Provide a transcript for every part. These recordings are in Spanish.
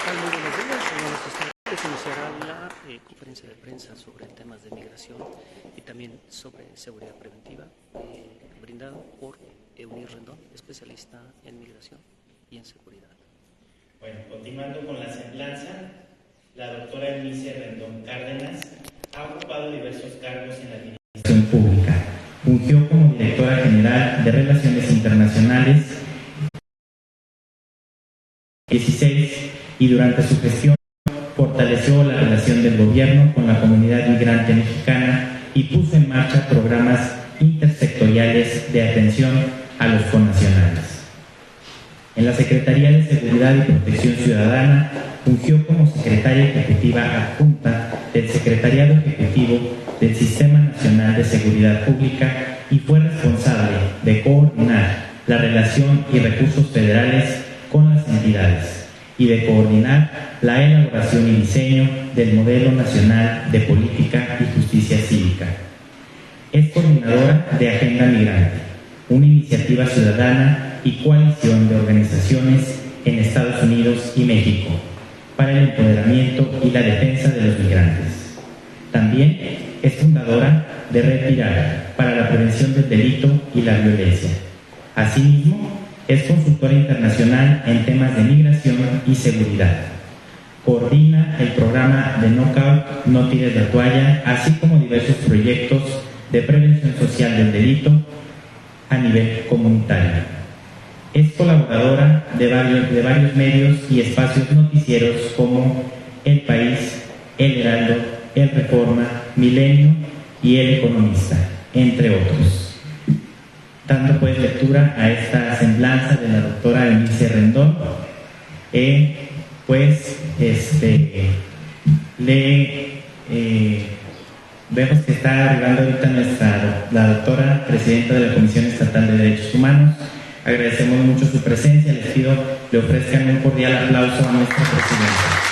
tal? Muy buenos días. Buenos instantes iniciará la conferencia de prensa sobre temas de migración y también sobre seguridad preventiva, brindada por Eunice Rendón, especialista en migración y en seguridad. Bueno, continuando con la semblanza, la doctora Eunice Rendón Cárdenas ha ocupado diversos cargos en la administración pública. Fungió como directora general de Relaciones Internacionales 16 y durante su gestión fortaleció la relación del gobierno con la comunidad migrante mexicana y puso en marcha programas intersectoriales de atención a los connacionales. En la Secretaría de Seguridad y Protección Ciudadana fungió como secretaria ejecutiva adjunta del Secretariado Ejecutivo del Sistema Nacional de Seguridad Pública y fue responsable de coordinar la relación y recursos federales con las entidades y de coordinar la elaboración y diseño del Modelo Nacional de Política y Justicia Cívica. Es coordinadora de Agenda Migrante, una iniciativa ciudadana y coalición de organizaciones en Estados Unidos y México para el empoderamiento y la defensa de los migrantes. También es fundadora de Red Viral para la prevención del delito y la violencia. Asimismo, es consultora internacional en temas de migración y seguridad. Coordina el programa de Knockout, No Tires la Toalla, así como diversos proyectos de prevención social del delito a nivel comunitario. Es colaboradora de varios medios y espacios noticieros como El País, El Heraldo, El Reforma, Milenio y El Economista, entre otros. Dando pues lectura a esta semblanza de la doctora Eunice Rendón, vemos que está arribando ahorita la doctora presidenta de la Comisión Estatal de Derechos Humanos. Agradecemos mucho su presencia. Les pido le ofrezcan un cordial aplauso a nuestra presidenta.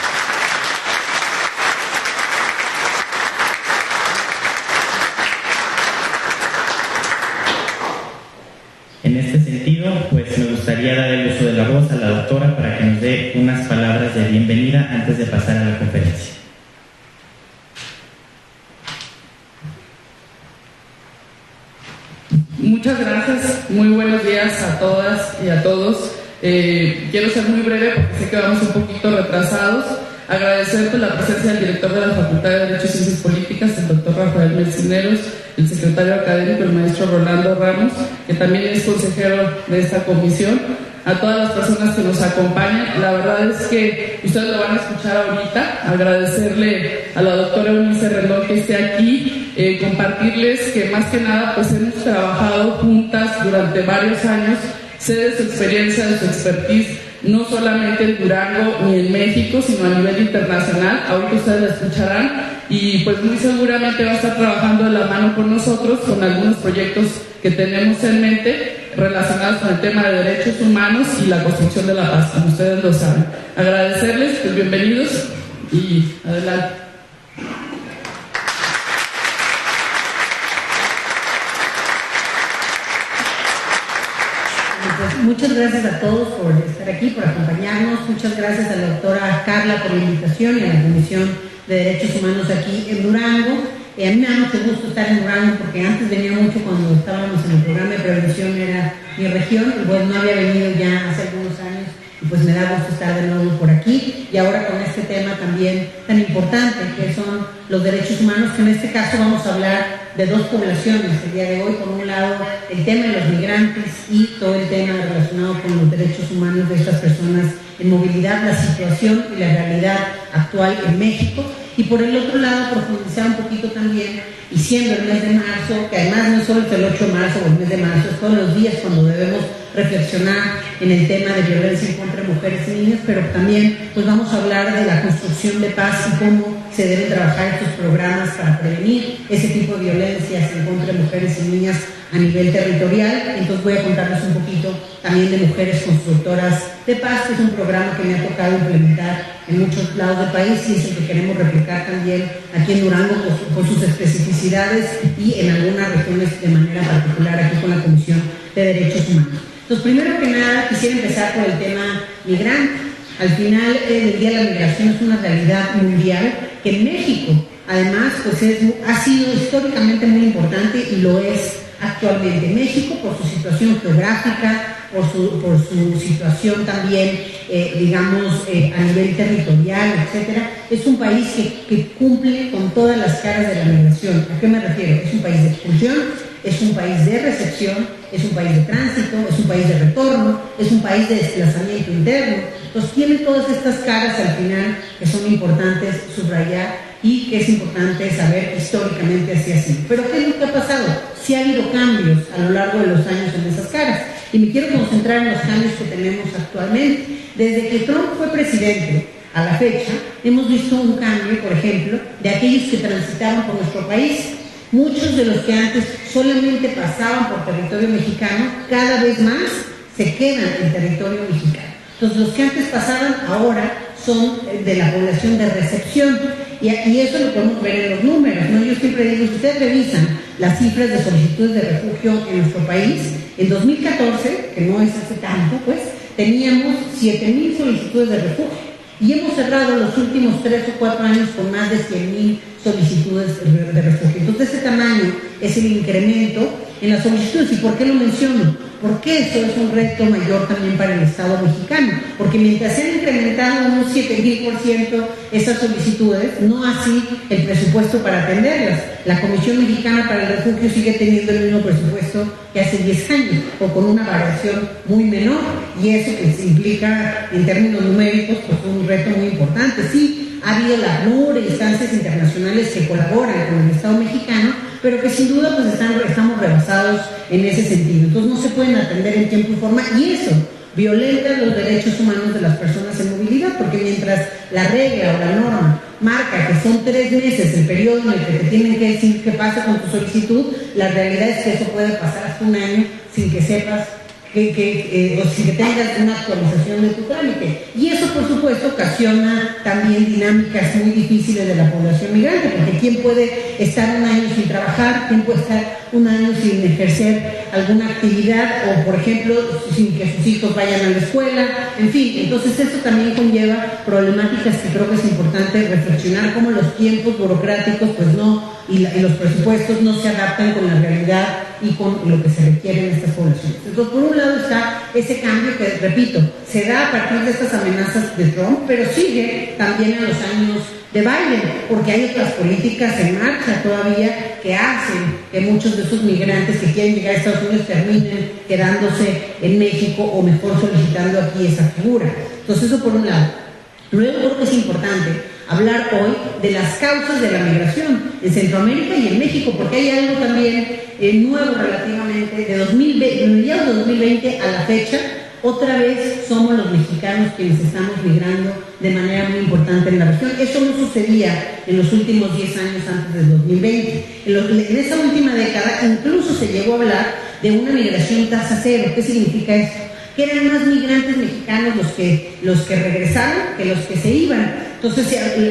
En este sentido, pues me gustaría dar el uso de la voz a la doctora para que nos dé unas palabras de bienvenida antes de pasar a la conferencia. Muchas gracias, muy buenos días a todas y a todos. Quiero ser muy breve porque sé que vamos un poquito retrasados. Agradecer la presencia del director de la Facultad de Derecho y Ciencias Políticas, el doctor Rafael Mercineros, el secretario académico, el maestro Rolando Ramos, que también es consejero de esta comisión, a todas las personas que nos acompañan. La verdad es que ustedes lo van a escuchar ahorita. Agradecerle a la doctora Eunice Rendón que esté aquí, compartirles que más que nada pues hemos trabajado juntas durante varios años. Sé de su experiencia, de su expertise, no solamente en Durango ni en México, sino a nivel internacional. Ahorita ustedes la escucharán y pues muy seguramente va a estar trabajando de la mano con nosotros con algunos proyectos que tenemos en mente relacionados con el tema de derechos humanos y la construcción de la paz, como ustedes lo saben. Agradecerles, pues bienvenidos y adelante. Muchas gracias a todos por estar aquí, por acompañarnos. Muchas gracias a la doctora Carla por la invitación y a la Comisión de Derechos Humanos aquí en Durango. A mí me da mucho gusto estar en Durango porque antes venía mucho cuando estábamos en el programa de prevención, era mi región, y pues no había venido ya hace algunos años y pues me da gusto estar de nuevo por aquí y ahora con este tema también tan importante que son los derechos humanos, que en este caso vamos a hablar de dos poblaciones el día de hoy. Por un lado, el tema de los migrantes y todo el tema relacionado con los derechos humanos de estas personas en movilidad, la situación y la realidad actual en México. Y por el otro lado, profundizar un poquito también, y siendo el mes de marzo, que además no es solo el 8 de marzo o el mes de marzo, es todos los días cuando debemos reflexionar en el tema de violencia en contra de mujeres y niñas, pero también pues vamos a hablar de la construcción de paz y cómo se deben trabajar estos programas para prevenir ese tipo de violencias en contra de mujeres y niñas a nivel territorial. Entonces voy a contarles un poquito también de Mujeres Constructoras de Paz, que es un programa que me ha tocado implementar en muchos lados del país y es el que queremos replicar también aquí en Durango con sus especificidades y en algunas regiones de manera particular aquí con la Comisión de Derechos Humanos. Entonces, primero que nada, quisiera empezar por el tema migrante. Al final del día la migración es una realidad mundial que en México, además, pues ha sido históricamente muy importante y lo es actualmente. México, por su situación geográfica, por su situación también, digamos, a nivel territorial, etcétera, es un país que cumple con todas las caras de la migración. ¿A qué me refiero? Es un país de expulsión, es un país de recepción, es un país de tránsito, es un país de retorno, es un país de desplazamiento interno. Entonces tiene todas estas caras al final que son importantes subrayar y que es importante saber históricamente así ha sido. Pero ¿qué es lo que ha pasado? Sí ha habido cambios a lo largo de los años en esas caras. Y me quiero concentrar en los cambios que tenemos actualmente. Desde que Trump fue presidente a la fecha, hemos visto un cambio, por ejemplo, de aquellos que transitaron por nuestro país. Muchos de los que antes solamente pasaban por territorio mexicano, cada vez más se quedan en territorio mexicano. Entonces, los que antes pasaban ahora son de la población de recepción. Y eso lo podemos ver en los números, ¿no? Yo siempre digo, si ustedes revisan las cifras de solicitudes de refugio en nuestro país, en 2014, que no es hace tanto, pues, teníamos 7,000 solicitudes de refugio. Y hemos cerrado los últimos 3 o 4 años con más de 100,000 solicitudes de refugio. Entonces, ese tamaño es el incremento en las solicitudes. ¿Y por qué lo menciono? Porque eso es un reto mayor también para el Estado mexicano. Porque mientras se han incrementado un 7,000% esas solicitudes, no así el presupuesto para atenderlas. La Comisión Mexicana para el Refugio sigue teniendo el mismo presupuesto que hace 10 años, o con una variación muy menor. Y eso que implica, en términos numéricos, pues un reto muy importante. Sí, ha habido la ACNUR e instancias internacionales que colaboran con el Estado mexicano, pero que sin duda pues estamos rebasados en ese sentido. Entonces no se pueden atender en tiempo y forma, y eso violenta los derechos humanos de las personas en movilidad, porque mientras la regla o la norma marca que son 3 meses el periodo en el que te tienen que decir qué pasa con tu solicitud, la realidad es que eso puede pasar hasta un año sin que sepas o sin que tengas una actualización de tu trámite. Y eso, por supuesto, ocasiona también dinámicas muy difíciles de la población migrante, porque ¿quién puede estar un año sin trabajar? ¿Quién puede estar un año sin ejercer alguna actividad? O, por ejemplo, sin que sus hijos vayan a la escuela. En fin, entonces eso también conlleva problemáticas que creo que es importante reflexionar, cómo los tiempos burocráticos pues no, y los presupuestos no se adaptan con la realidad y con lo que se requiere en estas poblaciones. Entonces, por un lado está ese cambio que, repito, se da a partir de estas amenazas de Trump, pero sigue también en los años de Biden, porque hay otras políticas en marcha todavía que hacen que muchos de esos migrantes que quieren llegar a Estados Unidos terminen quedándose en México o mejor solicitando aquí esa figura. Entonces, eso por un lado. Luego creo que es importante hablar hoy de las causas de la migración en Centroamérica y en México, porque hay algo también nuevo relativamente, de mediados de 2020 a la fecha. Otra vez somos los mexicanos quienes estamos migrando de manera muy importante en la región. Eso no sucedía en los últimos 10 años antes del 2020. En esa última década incluso se llegó a hablar de una migración tasa cero. ¿Qué significa eso? Que eran más migrantes mexicanos los que regresaron que los que se iban. Entonces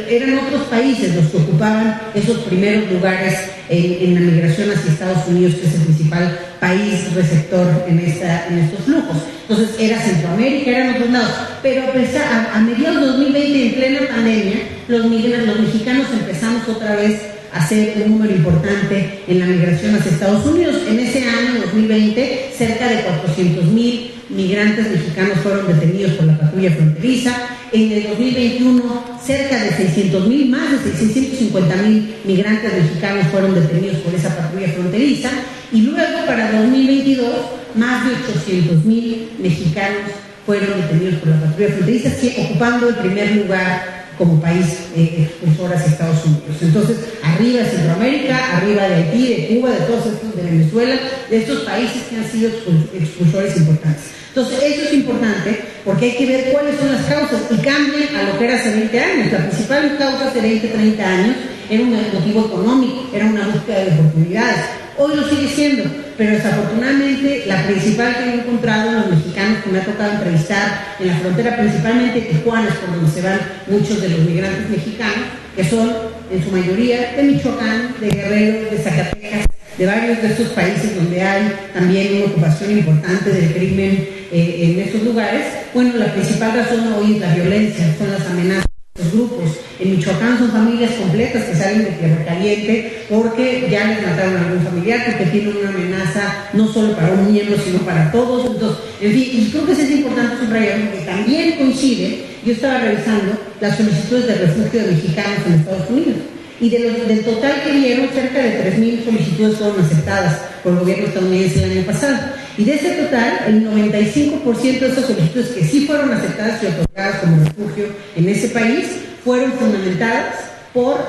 eran otros países los que ocupaban esos primeros lugares en la migración hacia Estados Unidos, que es el principal país receptor en estos flujos. Entonces era Centroamérica, eran otros lados. Pero a mediados de 2020, en plena pandemia, los mexicanos empezamos otra vez a ser un número importante en la migración hacia Estados Unidos. En ese año, 2020, cerca de 400,000 migrantes mexicanos fueron detenidos por la patrulla fronteriza. En el 2021, cerca de 600,000, más de 650,000 migrantes mexicanos fueron detenidos por esa patrulla fronteriza. Y luego, para 2022, más de 800,000 mexicanos fueron detenidos por la patrulla fronteriza, ocupando el primer lugar como país expulsor hacia Estados Unidos. Entonces, arriba de Centroamérica, arriba de Haití, de Cuba, de todos estos, de Venezuela, de estos países que han sido expulsores importantes. Entonces, eso es importante porque hay que ver cuáles son las causas y cambian a lo que era hace 20 años. La principal causa hace 20, 30 años era un motivo económico, era una búsqueda de oportunidades. Hoy lo sigue siendo, pero desafortunadamente la principal que he encontrado en los mexicanos que me ha tocado entrevistar en la frontera, principalmente Tijuana, es por donde se van muchos de los migrantes mexicanos, que son en su mayoría de Michoacán, de Guerrero, de Zacatecas, de varios de estos países donde hay también una ocupación importante del crimen en estos lugares. Bueno, la principal razón hoy es la violencia, son las amenazas de los grupos. En Michoacán son familias completas que salen de Tierra Caliente porque ya les mataron a algún familiar, porque tienen una amenaza no solo para un miembro, sino para todos. Entonces, en fin, y creo que eso es importante subrayar, porque también coincide, yo estaba revisando las solicitudes de refugio de mexicanos en Estados Unidos, y del total que dieron, cerca de 3,000 solicitudes fueron aceptadas por el gobierno estadounidense el año pasado. Y de ese total, el 95% de esas solicitudes que sí fueron aceptadas y otorgadas como refugio en ese país, fueron fundamentadas por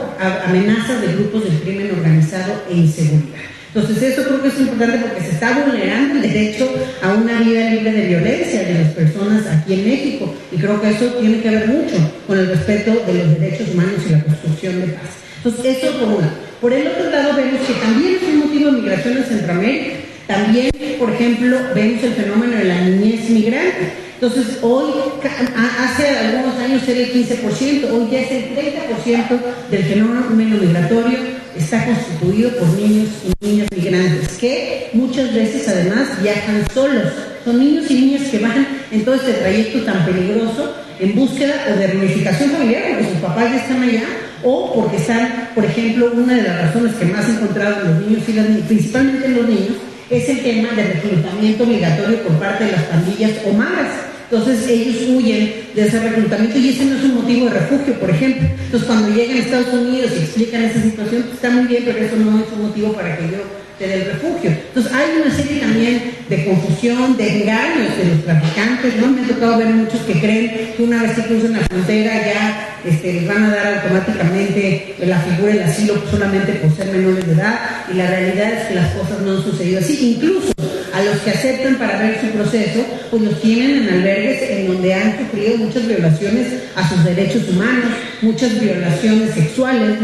amenazas de grupos del crimen organizado e inseguridad. Entonces, eso creo que es importante porque se está vulnerando el derecho a una vida libre de violencia de las personas aquí en México, y creo que eso tiene que ver mucho con el respeto de los derechos humanos y la construcción de paz. Entonces, eso por uno. Por el otro lado, vemos que también es un motivo de migración en Centroamérica. También, por ejemplo, vemos el fenómeno de la niñez migrante. Entonces, hoy, hace algunos años era el 15%, hoy ya es el 30% del fenómeno migratorio está constituido por niños y niñas migrantes, que muchas veces además viajan solos. Son niños y niñas que van en todo este trayecto tan peligroso en búsqueda o de reunificación familiar, porque sus papás ya están allá, o porque están, por ejemplo, una de las razones que más he encontrado en los niños y las niñas, principalmente en los niños, es el tema de reclutamiento obligatorio por parte de las pandillas o maras. Entonces ellos huyen de ese reclutamiento y ese no es un motivo de refugio, por ejemplo. Entonces cuando llegan a Estados Unidos y explican esa situación, pues está muy bien, pero eso no es un motivo para que yo te dé el refugio. Entonces hay una serie también de confusión, de engaños de los traficantes, ¿no? Me ha tocado ver muchos que creen que una vez que cruzan la frontera ya les van a dar automáticamente la figura del asilo solamente por ser menores de edad, y la realidad es que las cosas no han sucedido así. Incluso a los que aceptan para ver su proceso, pues los tienen en albergues en donde han sufrido muchas violaciones a sus derechos humanos, muchas violaciones sexuales,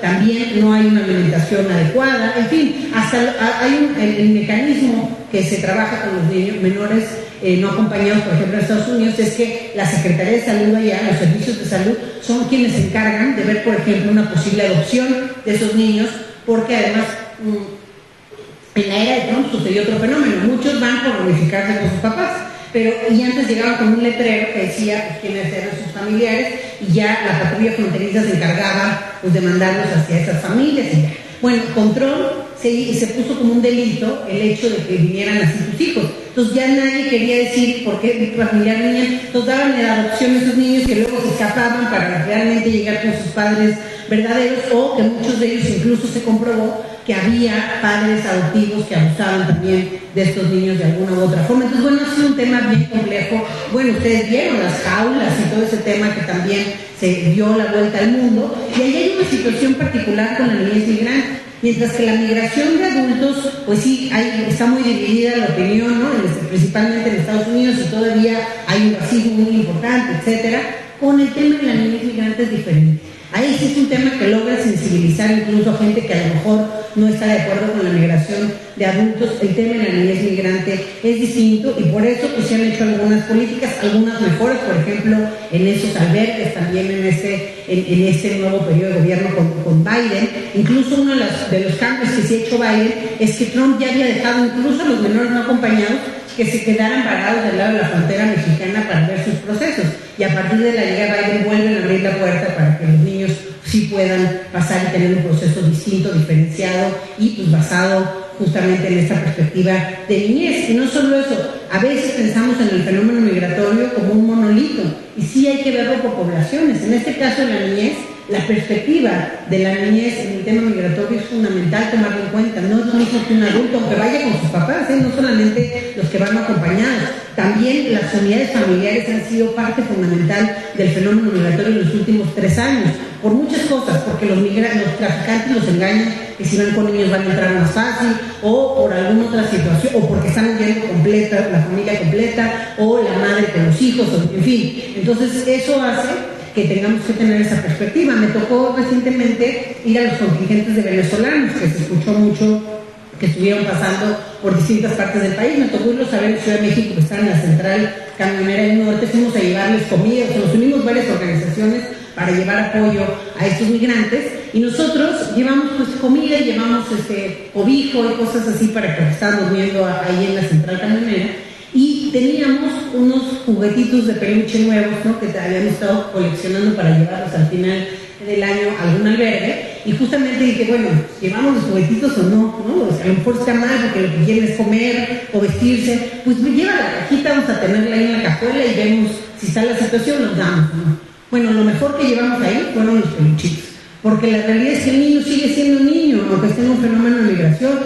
también no hay una alimentación adecuada, en fin, hasta hay el mecanismo que se trabaja con los niños menores no acompañados, por ejemplo, en Estados Unidos, es que la Secretaría de Salud allá, los servicios de salud, son quienes se encargan de ver, por ejemplo, una posible adopción de esos niños, porque además en la era de Trump sucedió otro fenómeno. Muchos van por reunificarse con sus papás, y antes llegaban con un letrero que decía pues, quiénes eran sus familiares, y ya la patrulla fronteriza se encargaba pues, de mandarlos hacia esas familias y ya. Bueno, con Trump se puso como un delito el hecho de que vinieran así sus hijos. Entonces ya nadie quería decir por qué mi familiar venía. Entonces daban la adopción a esos niños que luego se escapaban para realmente llegar con sus padres verdaderos, o que muchos de ellos incluso se comprobó que había padres adoptivos que abusaban también de estos niños de alguna u otra forma. Entonces, bueno, ha sido un tema bien complejo. Bueno, ustedes vieron las jaulas y todo ese tema que también se dio la vuelta al mundo. Y ahí hay una situación particular con la niñez migrante. Mientras que la migración de adultos, pues sí, está muy dividida la opinión, ¿no? Principalmente en Estados Unidos, y todavía hay un racismo muy importante, etcétera. Con el tema de la niñez migrante es diferente. Ahí sí es un tema que logra sensibilizar incluso a gente que a lo mejor no está de acuerdo con la migración de adultos. El tema de la niñez migrante es distinto, y por eso pues se han hecho algunas políticas, algunas mejoras, por ejemplo, en esos albergues, también en este nuevo periodo de gobierno con Biden. Incluso uno de los cambios que se ha hecho Biden es que Trump ya había dejado incluso a los menores no acompañados que se quedaran varados del lado de la frontera mexicana para ver sus procesos, y a partir de la llegada de Biden vuelven a abrir la puerta para que los niños sí puedan pasar y tener un proceso distinto, diferenciado y pues basado justamente en esta perspectiva de niñez. Y no solo eso, a veces pensamos en el fenómeno migratorio como un monolito, y sí hay que verlo por poblaciones. En este caso, en la niñez, la perspectiva de la niñez en el tema migratorio es fundamental tomarlo en cuenta. No es lo mismo que un adulto, aunque vaya con sus papás, no solamente los que van acompañados. También las unidades familiares han sido parte fundamental del fenómeno migratorio en los últimos 3 años, por muchas cosas, porque los traficantes los engañan que si van con niños van a entrar más fácil, o por alguna otra situación, o porque están huyendo completa, la familia completa, o la madre con los hijos, en fin. Entonces eso hace que tengamos que tener esa perspectiva. Me tocó recientemente ir a los contingentes de venezolanos, que se escuchó mucho que estuvieron pasando por distintas partes del país. Me tocó irlos a ver en Ciudad de México, que están en la central camionera del norte. Fuimos a llevarles comida, nos unimos varias organizaciones para llevar apoyo a estos migrantes, y nosotros llevamos pues comida, llevamos cobijo y cosas así para que estaban durmiendo ahí en la central camionera. Y y teníamos unos juguetitos de peluche nuevos, ¿no? Que habíamos estado coleccionando para llevarlos al final del año a algún albergue, y justamente dije, bueno, ¿llevamos los juguetitos o no? O sea, a lo mejor está mal porque lo que quieren es comer o vestirse, pues me lleva la cajita, vamos a tenerla ahí en la cajuela y vemos si está la situación, los damos, ¿no? Bueno, lo mejor que llevamos ahí fueron los peluchitos, porque la realidad es que el niño sigue siendo un niño, aunque esté en un fenómeno de migración.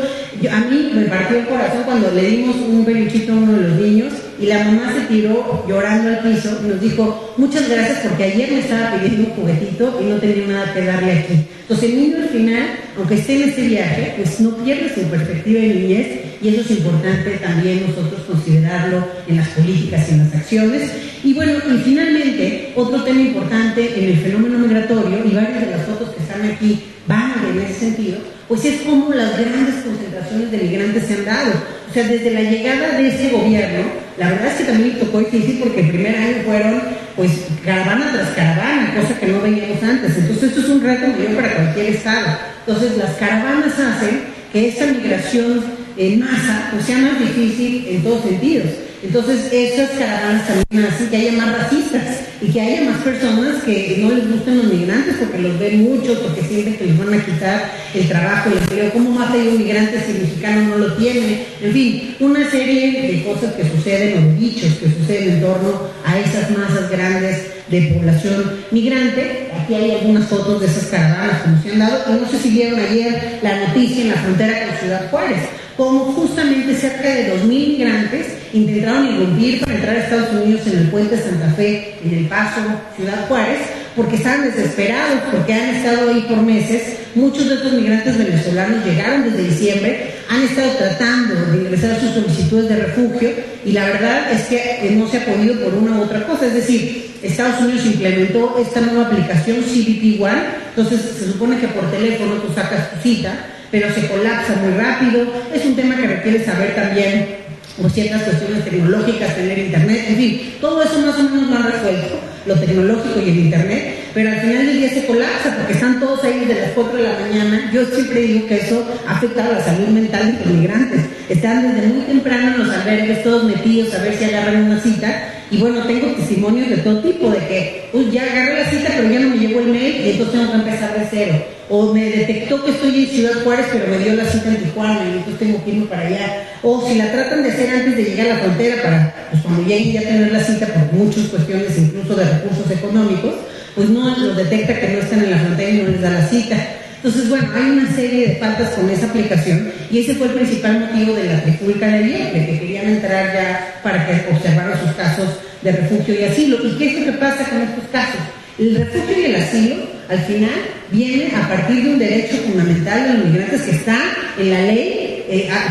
A mí me partió el corazón cuando le dimos un peluchito a uno de los niños y la mamá se tiró llorando al piso y nos dijo, muchas gracias porque ayer me estaba pidiendo un juguetito y no tenía nada que darle aquí. Entonces el niño al final, aunque esté en este viaje, pues no pierde su perspectiva de niñez, y eso es importante también nosotros considerarlo en las políticas y en las acciones. Y bueno, y finalmente, otro tema importante en el fenómeno migratorio, y varias de las fotos que están aquí van en ese sentido, pues es cómo las grandes concentraciones de migrantes se han dado. O sea, desde la llegada de ese gobierno, la verdad es que también tocó difícil porque el primer año fueron pues caravana tras caravana, cosa que no veíamos antes. Entonces esto es un reto mayor para cualquier estado. Entonces las caravanas hacen que esta migración en masa pues sea más difícil en todos sentidos. Entonces esas caravanas también hacen que haya más racistas y que haya más personas que no les gustan los migrantes porque los ven mucho, porque sienten que les van a quitar el trabajo, el empleo. ¿Cómo más hay un migrante si el mexicano no lo tiene? En fin, una serie de cosas que suceden, o de dichos que suceden en torno a esas masas grandes de población migrante. Aquí hay algunas fotos de esas caravanas como se han dado, y no sé si vieron ayer la noticia en la frontera con Ciudad Juárez, como justamente cerca de 2,000 migrantes intentaron irrumpir para entrar a Estados Unidos en el puente Santa Fe, en El Paso, Ciudad Juárez, porque estaban desesperados, porque han estado ahí por meses. Muchos de estos migrantes venezolanos llegaron desde diciembre, han estado tratando de ingresar sus solicitudes de refugio, y la verdad es que no se ha podido por una u otra cosa. Es decir, Estados Unidos implementó esta nueva aplicación CBP One, entonces se supone que por teléfono tú sacas tu cita, pero se colapsa muy rápido. Es un tema que requiere saber también o ciertas cuestiones tecnológicas, tener internet, en fin, todo eso más o menos lo han resuelto, lo tecnológico y el internet, pero al final del día se colapsa porque están todos ahí desde las 4 de la mañana. Yo siempre digo que eso afecta a la salud mental de los migrantes. Están desde muy temprano en los albergues, todos metidos a ver si agarran una cita. Y bueno, tengo testimonios de todo tipo, de que ya agarré la cita pero ya no me llegó el mail y entonces tengo que empezar de cero. O me detectó que estoy en Ciudad Juárez pero me dio la cita en Tijuana y entonces tengo que irme para allá. O si la tratan de hacer antes de llegar a la frontera para, pues cuando lleguen ya tener la cita por muchas cuestiones incluso de recursos económicos, pues no los detecta que no están en la frontera y no les da la cita. Entonces, bueno, hay una serie de faltas con esa aplicación, y ese fue el principal motivo de la trifulca de ayer, de que querían entrar ya para que observaran sus casos de refugio y asilo. ¿Y qué es lo que pasa con estos casos? El refugio y el asilo, al final, viene a partir de un derecho fundamental de los migrantes que está en la ley,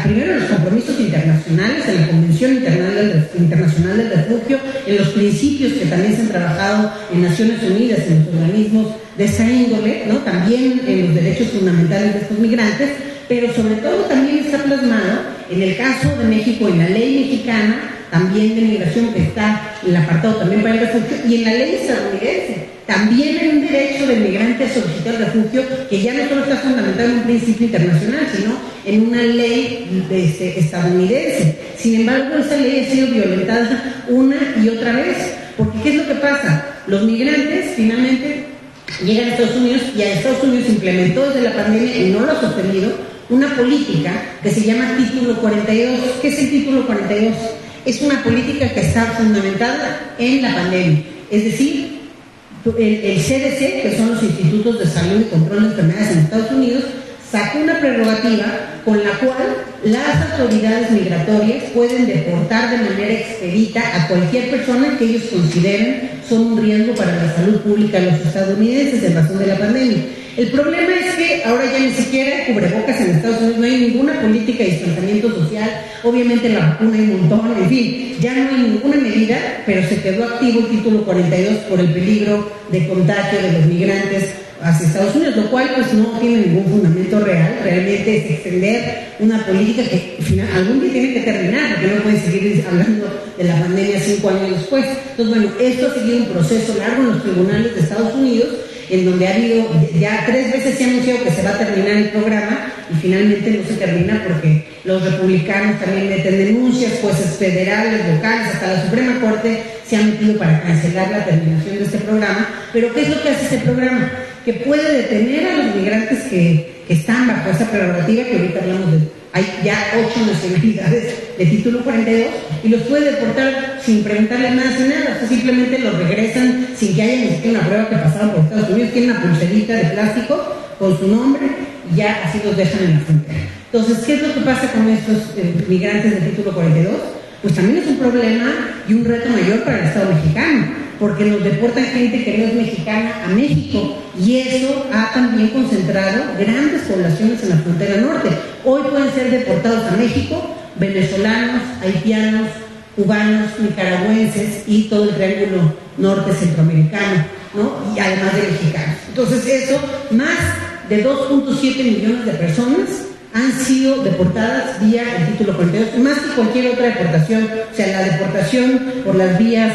primero en los compromisos internacionales, en la Convención Internacional del Refugio, en los principios que también se han trabajado en Naciones Unidas, en los organismos de esa índole, ¿no? También en los derechos fundamentales de estos migrantes, pero sobre todo también está plasmado en el caso de México, en la ley mexicana, también de migración, que está en el apartado también para el refugio, y en la ley estadounidense. También hay un derecho del migrante a solicitar refugio que ya no solo está fundamentado en un principio internacional, sino en una ley estadounidense. Sin embargo, esa ley ha sido violentada una y otra vez, porque ¿qué es lo que pasa? Los migrantes finalmente llegan a Estados Unidos, y a Estados Unidos implementó desde la pandemia, y no lo ha sostenido, una política que se llama Título 42. ¿Qué es el Título 42? Es una política que está fundamentada en la pandemia. Es decir, el CDC, que son los Institutos de Salud y Control de Enfermedades en Estados Unidos, sacó una prerrogativa con la cual las autoridades migratorias pueden deportar de manera expedita a cualquier persona que ellos consideren son un riesgo para la salud pública de los estadounidenses en razón de la pandemia. El problema es que ahora ya ni siquiera hay cubrebocas en Estados Unidos, no hay ninguna política de distanciamiento social, obviamente la vacuna hay un montón, en fin, ya no hay ninguna medida, pero se quedó activo el Título 42 por el peligro de contagio de los migrantes hacia Estados Unidos, lo cual pues no tiene ningún fundamento real. Realmente es extender una política que algún día tiene que terminar, porque no pueden seguir hablando de la pandemia 5 años después. Entonces, bueno, esto ha seguido un proceso largo en los tribunales de Estados Unidos, en donde ha habido, ya 3 veces se ha anunciado que se va a terminar el programa y finalmente no se termina porque los republicanos también meten denuncias, jueces federales, locales, hasta la Suprema Corte se ha metido para cancelar la terminación de este programa. Pero ¿qué es lo que hace este programa? Que puede detener a los migrantes que están bajo esa prerrogativa, que ahorita hablamos de, hay ya 8 nacionalidades de título 42, y los puede deportar sin preguntarles nada, sin nada. O sea, simplemente los regresan sin que haya ni siquiera una prueba que pasaron por Estados Unidos. Tienen una pulserita de plástico con su nombre y ya así los dejan en la frontera. Entonces, ¿qué es lo que pasa con estos migrantes de título 42? Pues también es un problema y un reto mayor para el Estado mexicano, porque nos deportan gente que no es mexicana a México, y eso ha también concentrado grandes poblaciones en la frontera norte. Hoy pueden ser deportados a México venezolanos, haitianos, cubanos, nicaragüenses y todo el triángulo norte centroamericano, ¿no? Y además de mexicanos. Entonces eso, más de 2.7 millones de personas han sido deportadas vía el título 42, más que cualquier otra deportación. O sea, la deportación por las vías,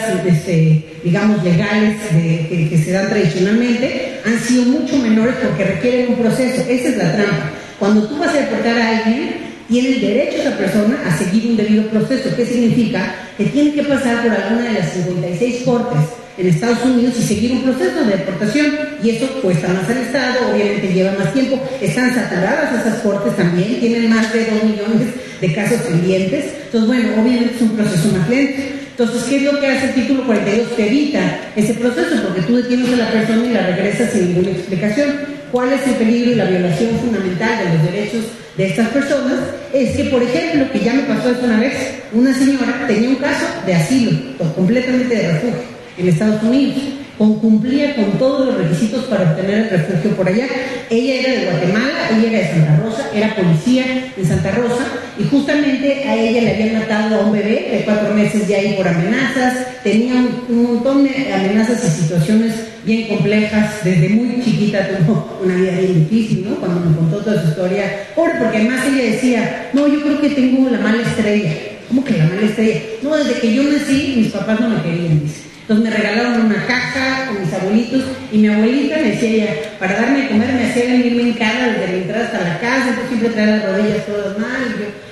digamos, legales que se dan tradicionalmente, han sido mucho menores porque requieren un proceso. Esa es la trampa. Cuando tú vas a deportar a alguien, tiene derecho esa persona a seguir un debido proceso. ¿Qué significa? Que tiene que pasar por alguna de las 56 cortes en Estados Unidos y seguir un proceso de deportación, y eso cuesta más al Estado, obviamente lleva más tiempo. Están saturadas esas cortes también, tienen más de 2 millones de casos pendientes. Entonces, bueno, obviamente es un proceso más lento. Entonces, ¿qué es lo que hace el título 42? Te evita ese proceso, porque tú detienes a la persona y la regresas sin ninguna explicación. ¿Cuál es el peligro y la violación fundamental de los derechos de estas personas? Es que, por ejemplo, que ya me pasó esto una vez, una señora tenía un caso de asilo, completamente de refugio, en Estados Unidos, cumplía con todos los requisitos para obtener el refugio por allá. Ella era de Guatemala, ella era de Santa Rosa, era policía en Santa Rosa, y justamente a ella le habían matado a un bebé de 4 meses ya ahí por amenazas. Tenía un montón de amenazas y situaciones bien complejas. Desde muy chiquita tuvo una vida bien difícil, ¿no? Cuando me contó toda su historia, porque además ella decía, no, yo creo que tengo la mala estrella. ¿Cómo que la mala estrella? No, desde que yo nací, mis papás no me querían, dice. Entonces me regalaron una caja con mis abuelitos, y mi abuelita me decía ella, para darme de comer me hacía venirme en cara desde la entrada hasta la casa, entonces siempre traía las rodillas todas mal.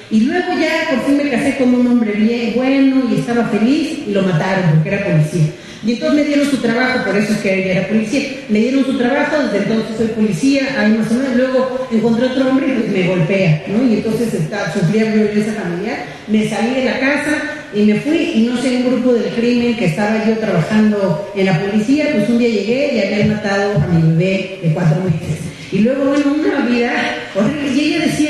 Y luego ya por fin me casé con un hombre bien bueno y estaba feliz, y lo mataron porque era policía. Y entonces me dieron su trabajo, por eso es que ella era policía. Me dieron su trabajo, desde entonces soy policía, ahí más o menos. Luego encontré otro hombre y pues me golpea, ¿no? Y entonces sufría violencia familiar. Me salí de la casa y me fui, y no sé, un grupo del crimen que estaba yo trabajando en la policía, pues un día llegué y habían matado a mi bebé de 4 meses. Y luego, bueno, una vida horrible. Y ella decía,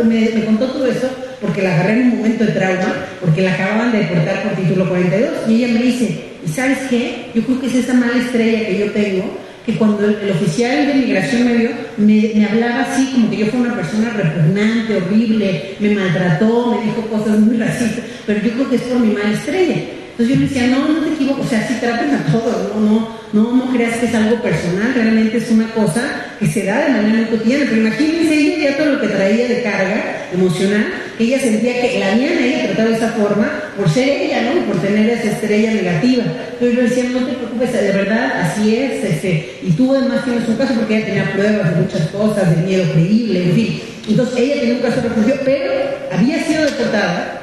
me contó todo eso porque la agarré en un momento de trauma, porque la acababan de deportar por título 42, y ella me dice, ¿y sabes qué? Yo creo que es esa mala estrella que yo tengo, que cuando el oficial de migración me vio, me hablaba así, como que yo fui una persona repugnante, horrible, me maltrató, me dijo cosas muy racistas, pero yo creo que es por mi mala estrella. Entonces yo le decía, no te equivoques, o sea, sí traten a todos, no creas que es algo personal, realmente es una cosa que se da de manera muy cotidiana. Pero imagínense ella ya todo lo que traía de carga emocional, que ella sentía que la habían a ella tratado de esa forma por ser ella, ¿no? Por tener esa estrella negativa. Entonces yo le decía, no te preocupes, de verdad, así es, y tú además tienes un caso, porque ella tenía pruebas de muchas cosas, de miedo creíble, en fin. Entonces ella tenía un caso de refugio, pero había sido deportada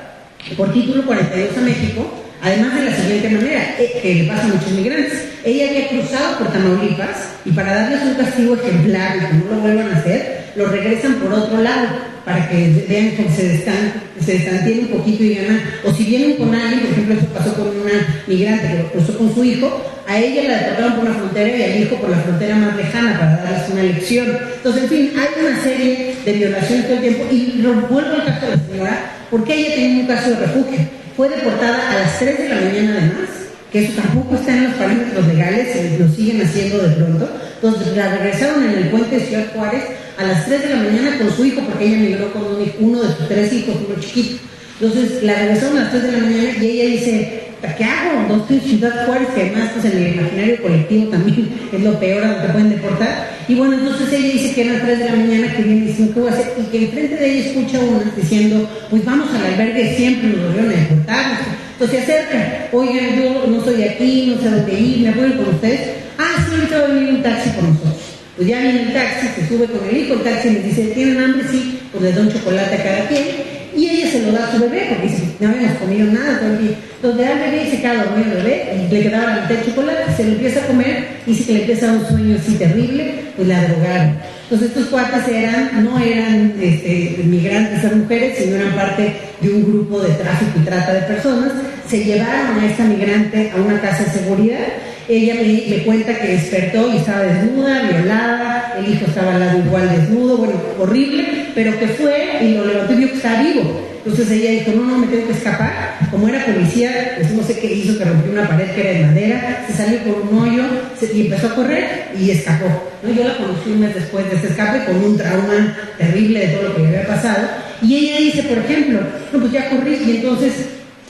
por título 42 a México. Además, de la siguiente manera, que le pasa a muchos migrantes. Ella había cruzado por Tamaulipas, y para darles un castigo ejemplar y que no lo vuelvan a hacer, lo regresan por otro lado, para que vean que se destanteen un poquito y digan, o si vienen con alguien, por ejemplo, eso pasó con una migrante que lo cruzó con su hijo, a ella la deportaron por una frontera y al hijo por la frontera más lejana, para darles una lección. Entonces, en fin, hay una serie de violaciones todo el tiempo, y vuelvo al caso de la señora, porque ella tenía un caso de refugio. Fue deportada a las 3 de la mañana además, que eso tampoco está en los parámetros legales, lo siguen haciendo de pronto. Entonces la regresaron en el puente de Ciudad Juárez a las 3 de la mañana con su hijo, porque ella migró con uno de sus 3 hijos, uno chiquito. Entonces la regresaron a las 3 de la mañana, y ella dice, ¿qué hago? ¿Dónde estoy en Ciudad Juárez? Que además pues, en el imaginario colectivo también es lo peor a lo que pueden deportar. Y bueno, entonces ella dice que eran 3 de la mañana, que viene diciendo qué voy a hacer, y que enfrente de ella escucha una diciendo, pues vamos al albergue siempre, nos volvieron a deportar. Entonces se acerca, oigan, yo no estoy aquí, no sé dónde ir, ¿me puedo ir con ustedes? Ah, sí, ahorita va a venir un taxi con nosotros. Pues ya viene el taxi, se sube con el hijo, el taxi le dice, ¿tienen hambre? Sí, pues les da un chocolate a cada quien. Y ella se lo da a su bebé, porque dice, no habíamos comido nada todo el día. Entonces le da al bebé y se queda dormido el bebé, y le quedaba la mitad de chocolate, se lo empieza a comer, y dice que le empieza a dar un sueño así terrible, pues la drogaron. Entonces estos cuates no eran migrantes, eran mujeres, sino eran parte de un grupo de tráfico y trata de personas. Se llevaron a esta migrante a una casa de seguridad. Ella me cuenta que despertó y estaba desnuda, violada, el hijo estaba al lado igual desnudo, bueno, horrible, pero que fue y lo levantó y vio que estaba vivo. Entonces ella dijo, no, me tengo que escapar. Como era policía, pues no sé qué hizo, que rompió una pared que era de madera, se salió por un hoyo y empezó a correr y escapó, ¿no? Yo la conocí un mes después de ese escape con un trauma terrible de todo lo que le había pasado. Y ella dice, por ejemplo, no, pues ya corrí y entonces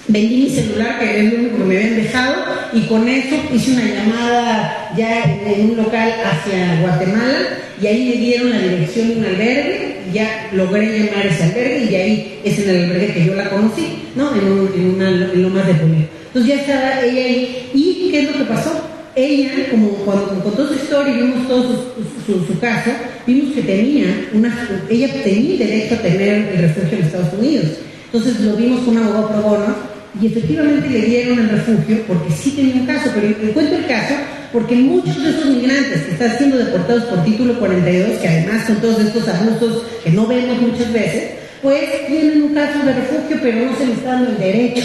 vendí mi celular, que era el único que me habían dejado, y con eso hice una llamada ya en un local hacia Guatemala, y ahí me dieron la dirección de un albergue, y ya logré llamar a ese albergue, y ahí es en el albergue que yo la conocí, ¿no? En Lomas de Polet. Entonces ya estaba ella ahí, y ¿qué es lo que pasó? Ella, como cuando contó su historia y vimos todo su caso, vimos que ella tenía derecho a tener el refugio en Estados Unidos. Entonces lo vimos con un abogado pro bono, y efectivamente le dieron el refugio porque sí tenía un caso, pero le cuento el caso porque muchos de esos migrantes que están siendo deportados por título 42, que además son todos estos abusos que no vemos muchas veces, pues tienen un caso de refugio, pero no se les está dando el derecho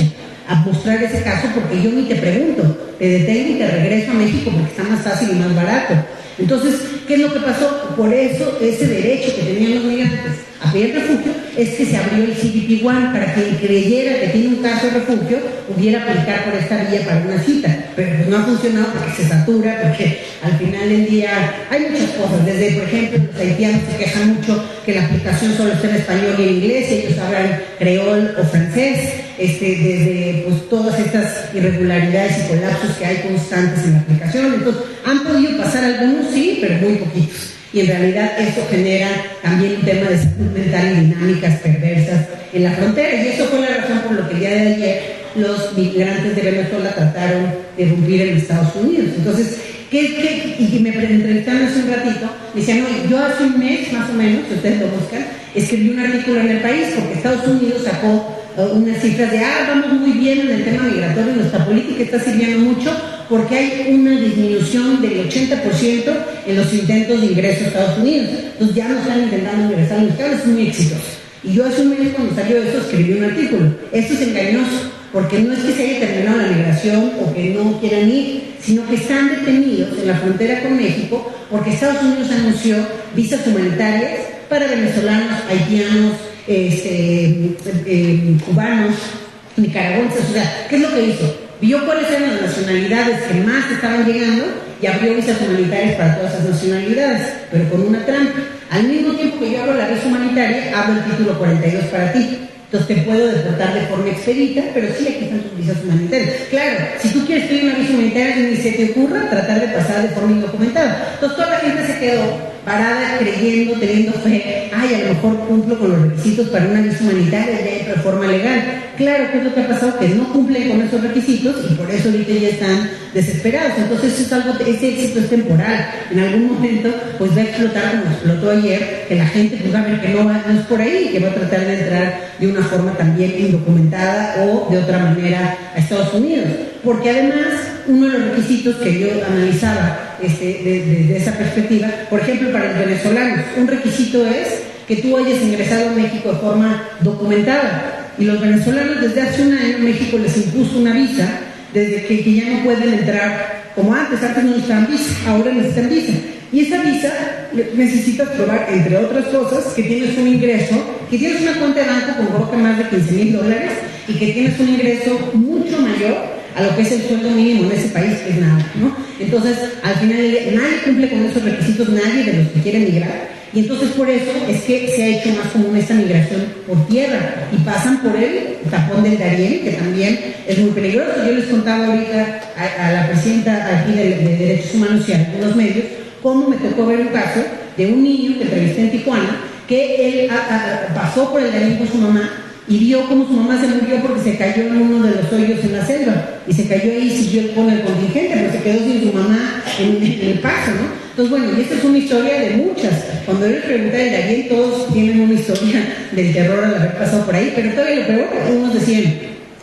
a mostrar ese caso, porque yo ni te pregunto, te detengo y te regreso a México porque está más fácil y más barato. Entonces, ¿qué es lo que pasó? Por eso, ese derecho que tenían los migrantes a pedir refugio es que se abrió el CBP One para que quien creyera que tiene un caso de refugio pudiera aplicar por esta vía para una cita. Pero pues no ha funcionado porque se satura, porque al final del día hay muchas cosas. Desde, por ejemplo, los haitianos se quejan mucho que la aplicación solo está en español y en inglés, ellos hablan creol o francés. Desde pues todas estas irregularidades y colapsos que hay constantes en la aplicación. Entonces, han podido pasar algunos, sí, pero muy poquitos. Y en realidad esto genera también un tema de salud mental y dinámicas perversas en la frontera. Y eso fue la razón por lo que el día de ayer los migrantes de Venezuela trataron de irrumpir en Estados Unidos. Entonces, y me entrevistaron hace un ratito, me decían, no, yo hace un mes más o menos, si ustedes lo buscan, escribí un artículo en El País porque Estados Unidos sacó unas cifras de, vamos muy bien en el tema migratorio, nuestra política está sirviendo mucho porque hay una disminución del 80% en los intentos de ingreso a Estados Unidos. Entonces ya no están intentando ingresar a los Estados, es muy exitoso. Y yo hace un mes cuando salió eso escribí un artículo. Esto es engañoso, porque no es que se haya terminado la migración o que no quieran ir, sino que están detenidos en la frontera con México porque Estados Unidos anunció visas humanitarias para venezolanos, haitianos, cubanos, nicaragüenses. O sea, ¿qué es lo que hizo? Vio cuáles eran las nacionalidades que más estaban llegando y abrió visas humanitarias para todas esas nacionalidades, pero con una trampa. Al mismo tiempo que yo abro la visa humanitaria, abro el título 42 para ti. Entonces te puedo deportar de forma expedita, pero sí, aquí están tus visas humanitarias. Claro, si tú quieres pedir una visa humanitaria, ni se te ocurra tratar de pasar de forma indocumentada. Entonces toda la gente se quedó parada, creyendo, teniendo fe, a lo mejor cumplo con los requisitos para una visa humanitaria, ya hay reforma legal. Claro, ¿qué es lo que ha pasado? Que no cumplen con esos requisitos y por eso ahorita ya están desesperados. Entonces ese éxito es temporal. En algún momento pues va a explotar como explotó ayer, que la gente pues va a ver que no es por ahí, que va a tratar de entrar de una forma también indocumentada o de otra manera a Estados Unidos. Porque además, uno de los requisitos que yo analizaba desde esa perspectiva, por ejemplo, para los venezolanos, un requisito es que tú hayas ingresado a México de forma documentada. Y los venezolanos desde hace un año México les impuso una visa, desde que ya no pueden entrar como antes no necesitaban visa, ahora necesitan visa. Y esa visa necesitas probar, entre otras cosas, que tienes un ingreso, que tienes una cuenta de banco con creo que más de $15,000 y que tienes un ingreso mucho mayor a lo que es el sueldo mínimo en ese país, que es nada, ¿no? Entonces, al final nadie cumple con esos requisitos, nadie de los que quieren migrar. Y entonces por eso es que se ha hecho más común esta migración por tierra y pasan por el tapón del Darién, que también es muy peligroso. Yo les contaba ahorita a la presidenta aquí de Derechos Humanos y a algunos medios cómo me tocó ver un caso de un niño que entrevisté en Tijuana, que él pasó por el Darién con su mamá y vio cómo su mamá se murió porque se cayó en uno de los hoyos en la selva, y se cayó ahí y siguió con el contingente, pero se quedó sin su mamá en el paso, ¿no? Entonces, bueno, y esta es una historia de muchas. Cuando yo les pregunté el Darién, todos tienen una historia del terror al haber pasado por ahí, pero todavía lo peor, unos decían,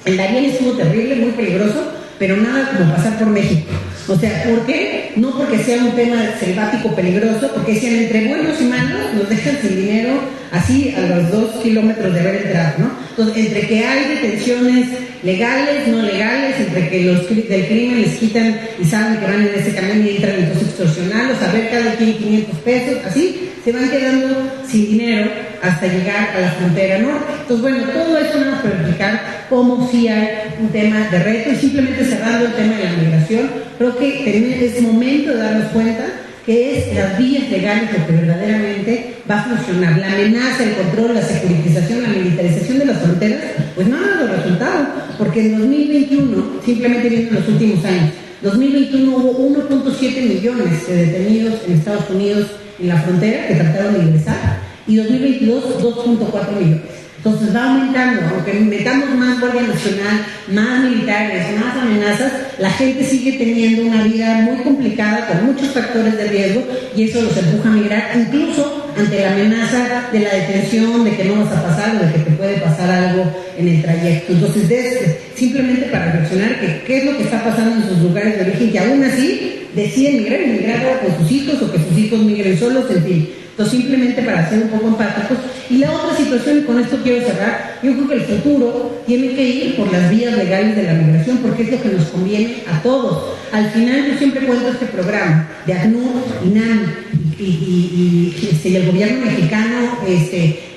el Darién estuvo terrible, muy peligroso, pero nada como pasar por México. O sea, ¿por qué? No porque sea un tema selvático peligroso, porque decían, entre buenos y malos nos dejan sin dinero así a los 2 kilómetros de haber entrado, ¿no? Entonces, entre que hay detenciones legales, no legales, entre que los del crimen les quitan y saben que van en ese camión y entran entonces extorsionarlos, a ver cada quien 500 pesos, así, se van quedando sin dinero hasta llegar a la frontera norte. Entonces, bueno, todo eso nos para explicar cómo sí hay un tema de reto, y simplemente cerrando el tema de la migración, creo que es momento de darnos cuenta que es las vías legales lo que verdaderamente va a funcionar. La amenaza, el control, la securitización, la militarización de las fronteras, pues no ha dado resultado, porque en 2021, simplemente viendo los últimos años, 2021 hubo 1.7 millones de detenidos en Estados Unidos en la frontera que trataron de ingresar, y 2022 2.4 millones. Entonces va aumentando, aunque metamos más Guardia Nacional, más militares, más amenazas, la gente sigue teniendo una vida muy complicada con muchos factores de riesgo, y eso los empuja a migrar, incluso ante la amenaza de la detención, de que no vas a pasar o de que te puede pasar algo en el trayecto. Entonces, simplemente para reflexionar que qué es lo que está pasando en sus lugares de origen, que aún así deciden migrar con sus hijos, o que sus hijos migren solos, en fin. Entonces, simplemente para ser un poco empáticos. Y la otra situación, y con esto quiero cerrar, yo creo que el futuro tiene que ir por las vías legales de la migración, porque es lo que nos conviene a todos. Al final, yo siempre cuento este programa de ACNUR, INAM y el gobierno mexicano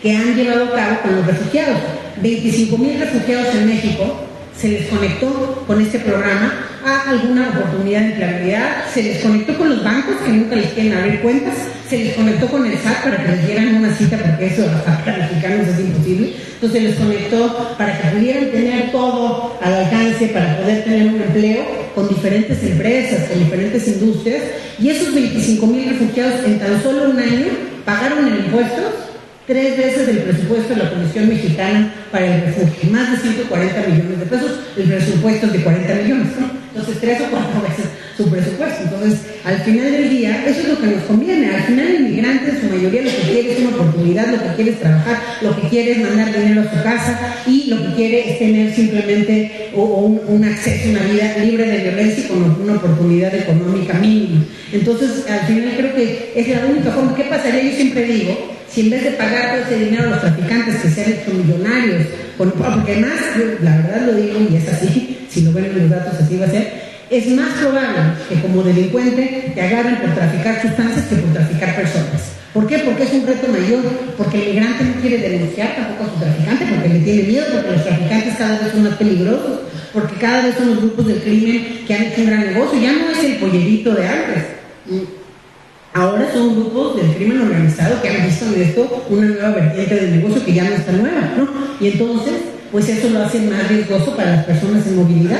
que han llevado a cabo con los refugiados. 25,000 refugiados en México se les conectó con este programa a alguna oportunidad de empleabilidad, se les conectó con los bancos que nunca les quieren abrir cuentas, se les conectó con el SAT para que les dieran una cita, porque eso para los mexicanos es imposible. Entonces se les conectó para que pudieran tener todo al alcance, para poder tener un empleo con diferentes empresas, con diferentes industrias, y esos 25,000 refugiados en tan solo un año pagaron en impuestos 3 veces el presupuesto de la Comisión Mexicana para el Refugio, más de 140 millones de pesos, el presupuesto es de 40 millones, ¿no? Entonces 3 o 4 veces su presupuesto. Entonces, al final del día, eso es lo que nos conviene. Al final el migrante en su mayoría lo que quiere es una oportunidad, lo que quiere es trabajar, lo que quiere es mandar dinero a su casa, y lo que quiere es tener simplemente un acceso a una vida libre de violencia y con una oportunidad económica mínima. Entonces, al final creo que es la única forma. ¿Qué pasaría? Yo siempre digo, si en vez de pagar todo ese dinero a los traficantes que se han hecho millonarios, porque además, yo la verdad lo digo y es así, si lo ven en los datos así va a ser, es más probable que como delincuente te agarren por traficar sustancias que por traficar personas. ¿Por qué? Porque es un reto mayor, porque el migrante no quiere denunciar tampoco a su traficante, porque le tiene miedo, porque los traficantes cada vez son más peligrosos, porque cada vez son los grupos del crimen que han hecho un gran negocio. Ya no es el pollerito de antes. Ahora son grupos del crimen organizado que han visto en esto una nueva vertiente del negocio que ya no está nueva, ¿no? Y entonces, pues eso lo hace más riesgoso para las personas en movilidad.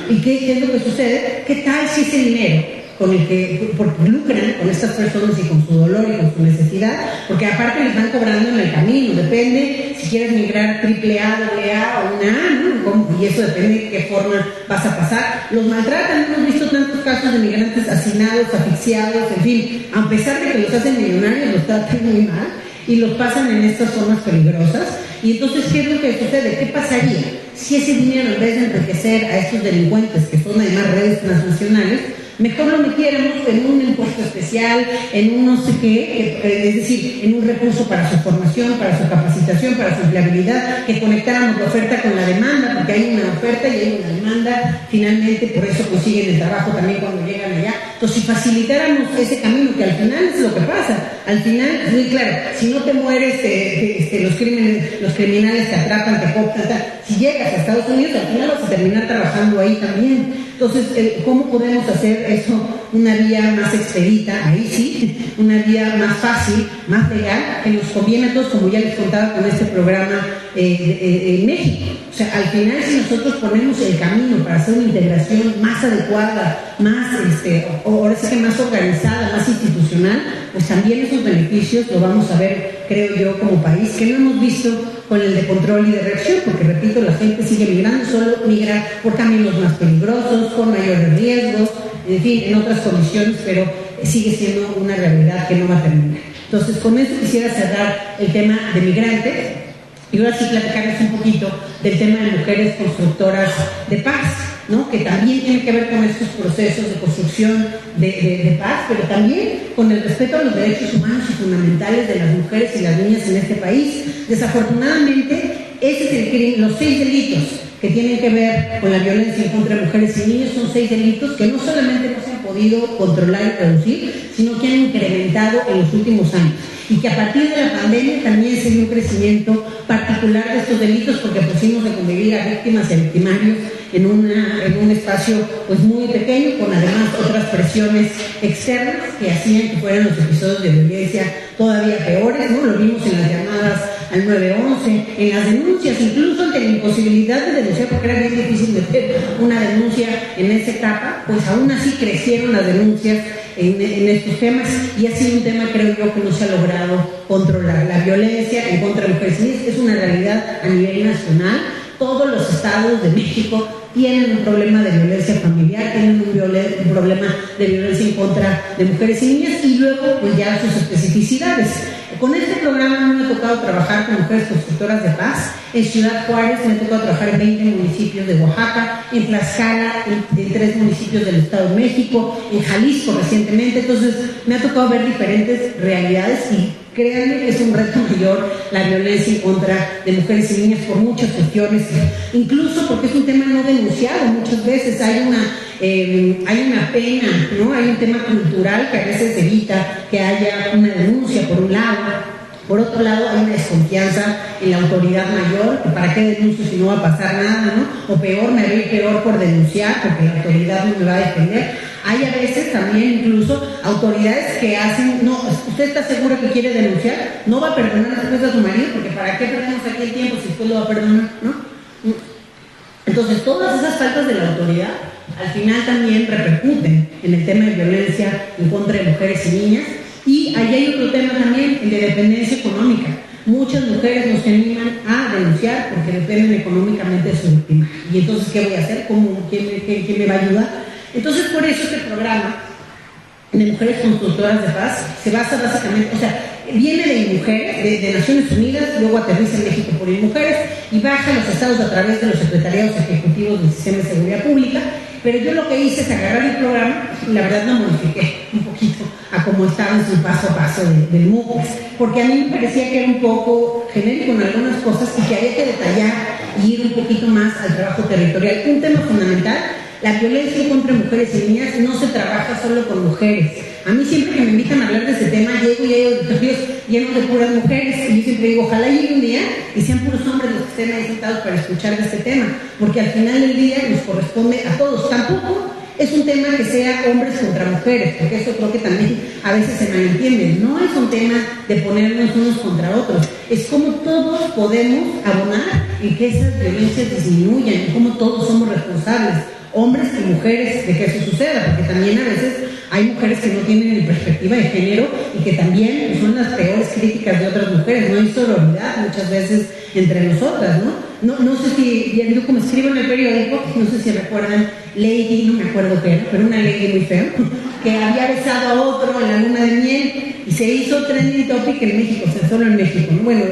¿Y qué es lo que sucede? ¿Qué tal si ese dinero con el que porque lucran con estas personas y con su dolor y con su necesidad, porque aparte les van cobrando en el camino, depende si quieres migrar AAA, AA o una A, ¿no? Y eso depende de qué forma vas a pasar. Los maltratan, hemos visto tantos casos de migrantes hacinados, asfixiados, en fin, a pesar de que los hacen millonarios, los tratan muy mal y los pasan en estas zonas peligrosas. Y entonces, ¿qué es lo que sucede? ¿Qué pasaría si ese dinero, en vez de enriquecer a estos delincuentes, que son además redes transnacionales, mejor lo metiéramos en un impuesto especial, en un no sé qué, es decir, en un recurso para su formación, para su capacitación, para su empleabilidad, que conectáramos la oferta con la demanda, porque hay una oferta y hay una demanda, finalmente por eso consiguen el trabajo también cuando llegan allá. Entonces, si facilitáramos ese camino, que al final es lo que pasa, al final, muy claro, si no te mueres, los criminales te atrapan, te cooptan, si llegas a Estados Unidos, al final vas a terminar trabajando ahí también. Entonces, ¿cómo podemos hacer eso una vía más expedita? Ahí sí, una vía más fácil, más legal, que nos conviene a todos, como ya les contaba con este programa en México. O sea, al final, si nosotros ponemos el camino para hacer una integración más adecuada, más, ahora sí que más organizada, más institucional, nacional, pues también esos beneficios lo vamos a ver, creo yo, como país, que no hemos visto con el de control y de reacción, porque repito, la gente sigue migrando, solo migra por caminos más peligrosos, con mayores riesgos, en fin, en otras condiciones, pero sigue siendo una realidad que no va a terminar. Entonces, con eso quisiera cerrar el tema de migrantes y ahora sí platicarles un poquito del tema de mujeres constructoras de paz, ¿no? Que también tiene que ver con estos procesos de construcción de paz, pero también con el respeto a los derechos humanos y fundamentales de las mujeres y las niñas en este país. Desafortunadamente, ese es el crimen, los 6 delitos que tienen que ver con la violencia en contra de mujeres y niños son 6 delitos que no solamente no se han podido controlar y reducir, sino que han incrementado en los últimos años. Y que a partir de la pandemia también se dio un crecimiento particular de estos delitos porque pusimos de convivir a víctimas y a victimarios en un espacio pues muy pequeño, con además otras presiones externas que hacían que fueran los episodios de violencia todavía peores, ¿no? Lo vimos en las llamadas al 911, en las denuncias, incluso ante la imposibilidad de denunciar, porque era bien difícil meter una denuncia en esa etapa, pues aún así crecieron las denuncias en estos temas, y ha sido un tema, creo yo, que no se ha logrado controlar. La violencia en contra de mujeres y niñas es una realidad a nivel nacional. Todos los estados de México tienen un problema de violencia familiar, tienen un problema de violencia en contra de mujeres y niñas, y luego pues ya sus especificidades. Con este programa me ha tocado trabajar con mujeres constructoras de paz. En Ciudad Juárez me ha tocado trabajar en 20 municipios de Oaxaca, en Tlaxcala, en 3 municipios del Estado de México, en Jalisco recientemente. Entonces me ha tocado ver diferentes realidades y créanme que es un reto mayor la violencia en contra de mujeres y niñas por muchas cuestiones, incluso porque es un tema no denunciado. Muchas veces hay una pena, ¿no? Hay un tema cultural que a veces evita que haya una denuncia, por un lado. Por otro lado, hay una desconfianza en la autoridad mayor, que para qué denuncio si no va a pasar nada, ¿no? O peor, me haré peor por denunciar, porque la autoridad no me va a defender. Hay a veces también incluso autoridades que hacen, no, ¿usted está seguro que quiere denunciar? No va a perdonar después a su marido, porque ¿para qué perdemos aquí el tiempo si usted lo va a perdonar, no? Entonces, todas esas faltas de la autoridad al final también repercuten en el tema de violencia en contra de mujeres y niñas. Y ahí hay otro tema también, el de dependencia económica. Muchas mujeres nos animan a denunciar porque dependen económicamente de su víctima. Y entonces, ¿qué voy a hacer? ¿Quién me va a ayudar? Entonces, por eso este programa de mujeres constructoras de paz se basa básicamente, o sea, viene de mujeres, de Naciones Unidas, luego aterriza en México por mujeres y baja a los estados a través de los secretariados ejecutivos del Sistema de Seguridad Pública. Pero yo lo que hice es agarrar el programa y la verdad lo modifiqué un poquito a como estaba en su paso a paso del MUPES, porque a mí me parecía que era un poco genérico en algunas cosas y que había que detallar y ir un poquito más al trabajo territorial. Un tema fundamental: la violencia contra mujeres y niñas no se trabaja solo con mujeres. A mí siempre que me invitan a hablar de ese tema, llego y hay auditorios llenos de puras mujeres, y yo siempre digo, ojalá llegue un día y sean puros hombres los que estén ahí sentados para escuchar de este tema, porque al final del día nos corresponde a todos. Tampoco es un tema que sea hombres contra mujeres, porque eso creo que también a veces se malentiende. No es un tema de ponernos unos contra otros, es cómo todos podemos abonar en que esas violencias disminuyan, y cómo todos somos responsables, hombres y mujeres, de que eso suceda, porque también a veces hay mujeres que no tienen ni perspectiva de género y que también son las peores críticas de otras mujeres. No hay sororidad muchas veces entre nosotras, ¿no? No sé si, yo como escribo en el periódico, no sé si recuerdan Lady, no me acuerdo qué era, pero una Lady muy fea, que había besado a otro en la luna de miel y se hizo trending topic en México, o sea, solo en México, ¿no? Bueno,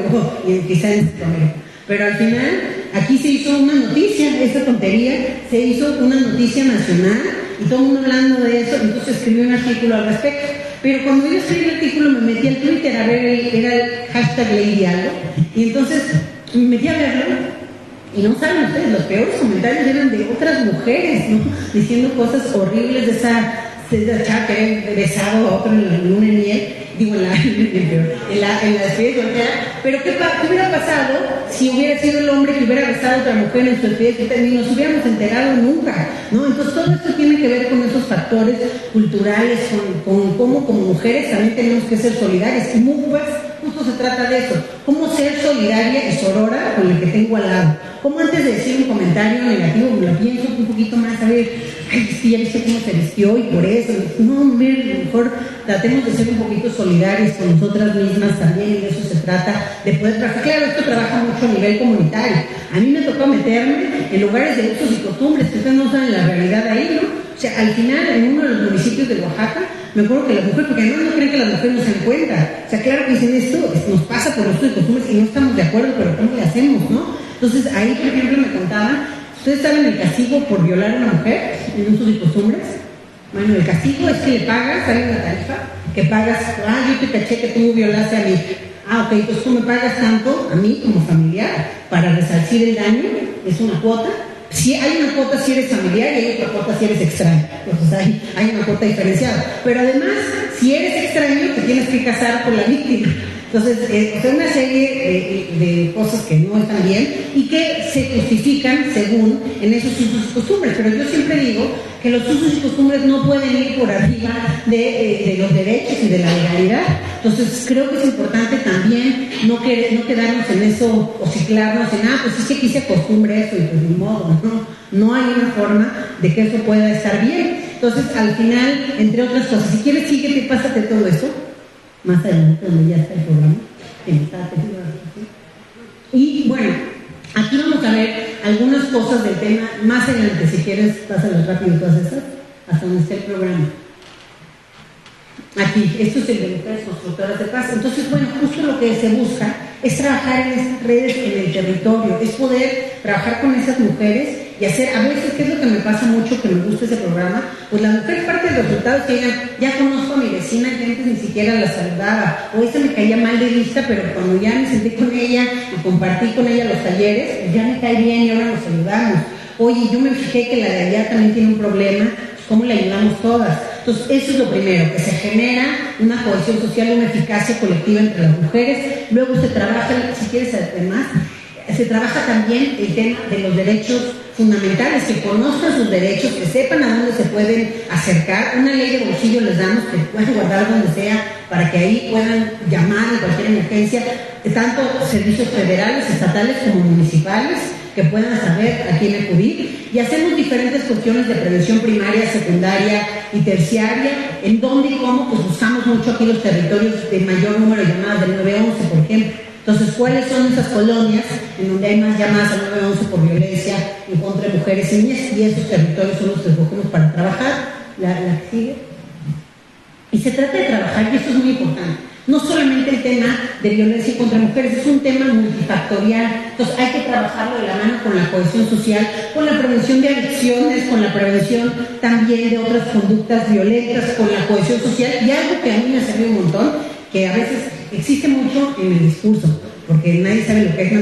quizá en Centroamérica. Pero al final, aquí se hizo una noticia, esa tontería, se hizo una noticia nacional y todo el mundo hablando de eso, entonces escribí un artículo al respecto. Pero cuando yo escribí el artículo me metí al Twitter a ver, era el hashtag Lady algo, y entonces me metí a verlo, y no saben ustedes, los peores comentarios eran de otras mujeres, ¿no? Diciendo cosas horribles de esa chava que había besado a otro en la luna de miel, digo en la despedida soltera. Pero ¿qué hubiera pasado si hubiera sido el hombre que hubiera besado a otra mujer en su despedida soltera? Ni nos hubiéramos enterado nunca, ¿no? Entonces todo esto tiene que ver con esos factores culturales, con cómo como mujeres también tenemos que ser solidarias. Y MUPES justo se trata de eso, cómo ser solidaria y sorora con el que tengo al lado, cómo antes de decir un comentario negativo me lo pienso un poquito más, a ver, ay, sí, ya viste cómo se vistió y por eso, no, mejor tratemos de ser un poquito solidarios con nosotras mismas también, y de eso se trata, de poder trabajar. Claro, esto trabaja mucho a nivel comunitario. A mí me tocó meterme en lugares de usos y costumbres que ustedes no saben la realidad ahí, ¿no? O sea, al final, en uno de los municipios de Oaxaca, me acuerdo que las mujeres, porque además no creen que las mujeres no se den cuenta, o sea, claro que dicen esto, nos pasa por usos y costumbres y no estamos de acuerdo, pero ¿cómo le hacemos, no? Entonces, ahí, por ejemplo, me contaban, ¿ustedes saben el castigo por violar a una mujer en usos y costumbres? Bueno, el castigo es que le pagas, sale una tarifa, que pagas, yo te caché que tú violaste a mí. Ok, entonces tú me pagas tanto a mí como familiar para resarcir el daño, es una cuota. Si hay una cuota si eres familiar y hay otra cuota si eres extraño, entonces hay una cuota diferenciada. Pero además, si eres extraño, te tienes que casar con la víctima. Entonces, una serie de cosas que no están bien y que se justifican según en esos usos y costumbres. Pero yo siempre digo que los usos y costumbres no pueden ir por arriba de los derechos y de la legalidad. Entonces, creo que es importante también no quedarnos en eso o ciclarnos en, pues es que aquí se acostumbra eso y pues ni modo, no hay una forma de que eso pueda estar bien. Entonces, al final, entre otras cosas, si quieres, síguete, pásate todo eso. Más adelante, donde ya está el programa, y bueno, aquí vamos a ver algunas cosas del tema. Más adelante, si quieres, pásalas rápido todas esas, hasta donde esté el programa. Aquí, esto es el de mujeres constructoras de paz. Entonces, bueno, justo lo que se busca es trabajar en estas redes en el territorio, es poder trabajar con esas mujeres y hacer, a veces, ¿qué es lo que me pasa mucho, que me gusta ese programa? Pues la mujer parte del resultado que digan, ya conozco a mi vecina, que antes ni siquiera la saludaba, o esta me caía mal de vista, pero cuando ya me senté con ella y compartí con ella los talleres, pues ya me cae bien y ahora nos ayudamos. Oye, yo me fijé que la de allá también tiene un problema, pues ¿cómo le ayudamos todas? Entonces, eso es lo primero, que se genera una cohesión social, una eficacia colectiva entre las mujeres. Luego se trabaja, si quieres además, se trabaja también el tema de los derechos fundamentales, que conozcan sus derechos, que sepan a dónde se pueden acercar. Una ley de bolsillo les damos, que puedan guardar donde sea, para que ahí puedan llamar en cualquier emergencia, tanto servicios federales, estatales como municipales, que puedan saber a quién acudir. Y hacemos diferentes cuestiones de prevención primaria, secundaria y terciaria, en donde y cómo, pues buscamos mucho aquí los territorios de mayor número de llamadas del 911, por ejemplo. Entonces, ¿cuáles son esas colonias en donde hay más llamadas al 911 por violencia en contra de mujeres y niñas? Y esos territorios son los que escogemos para trabajar. La que sigue. Y se trata de trabajar, y esto es muy importante, no solamente el tema de violencia contra mujeres, es un tema multifactorial. Entonces hay que trabajarlo de la mano con la cohesión social, con la prevención de adicciones, con la prevención también de otras conductas violentas, con la cohesión social. Y algo que a mí me ha servido un montón, que a veces existe mucho en el discurso, porque nadie sabe lo que es,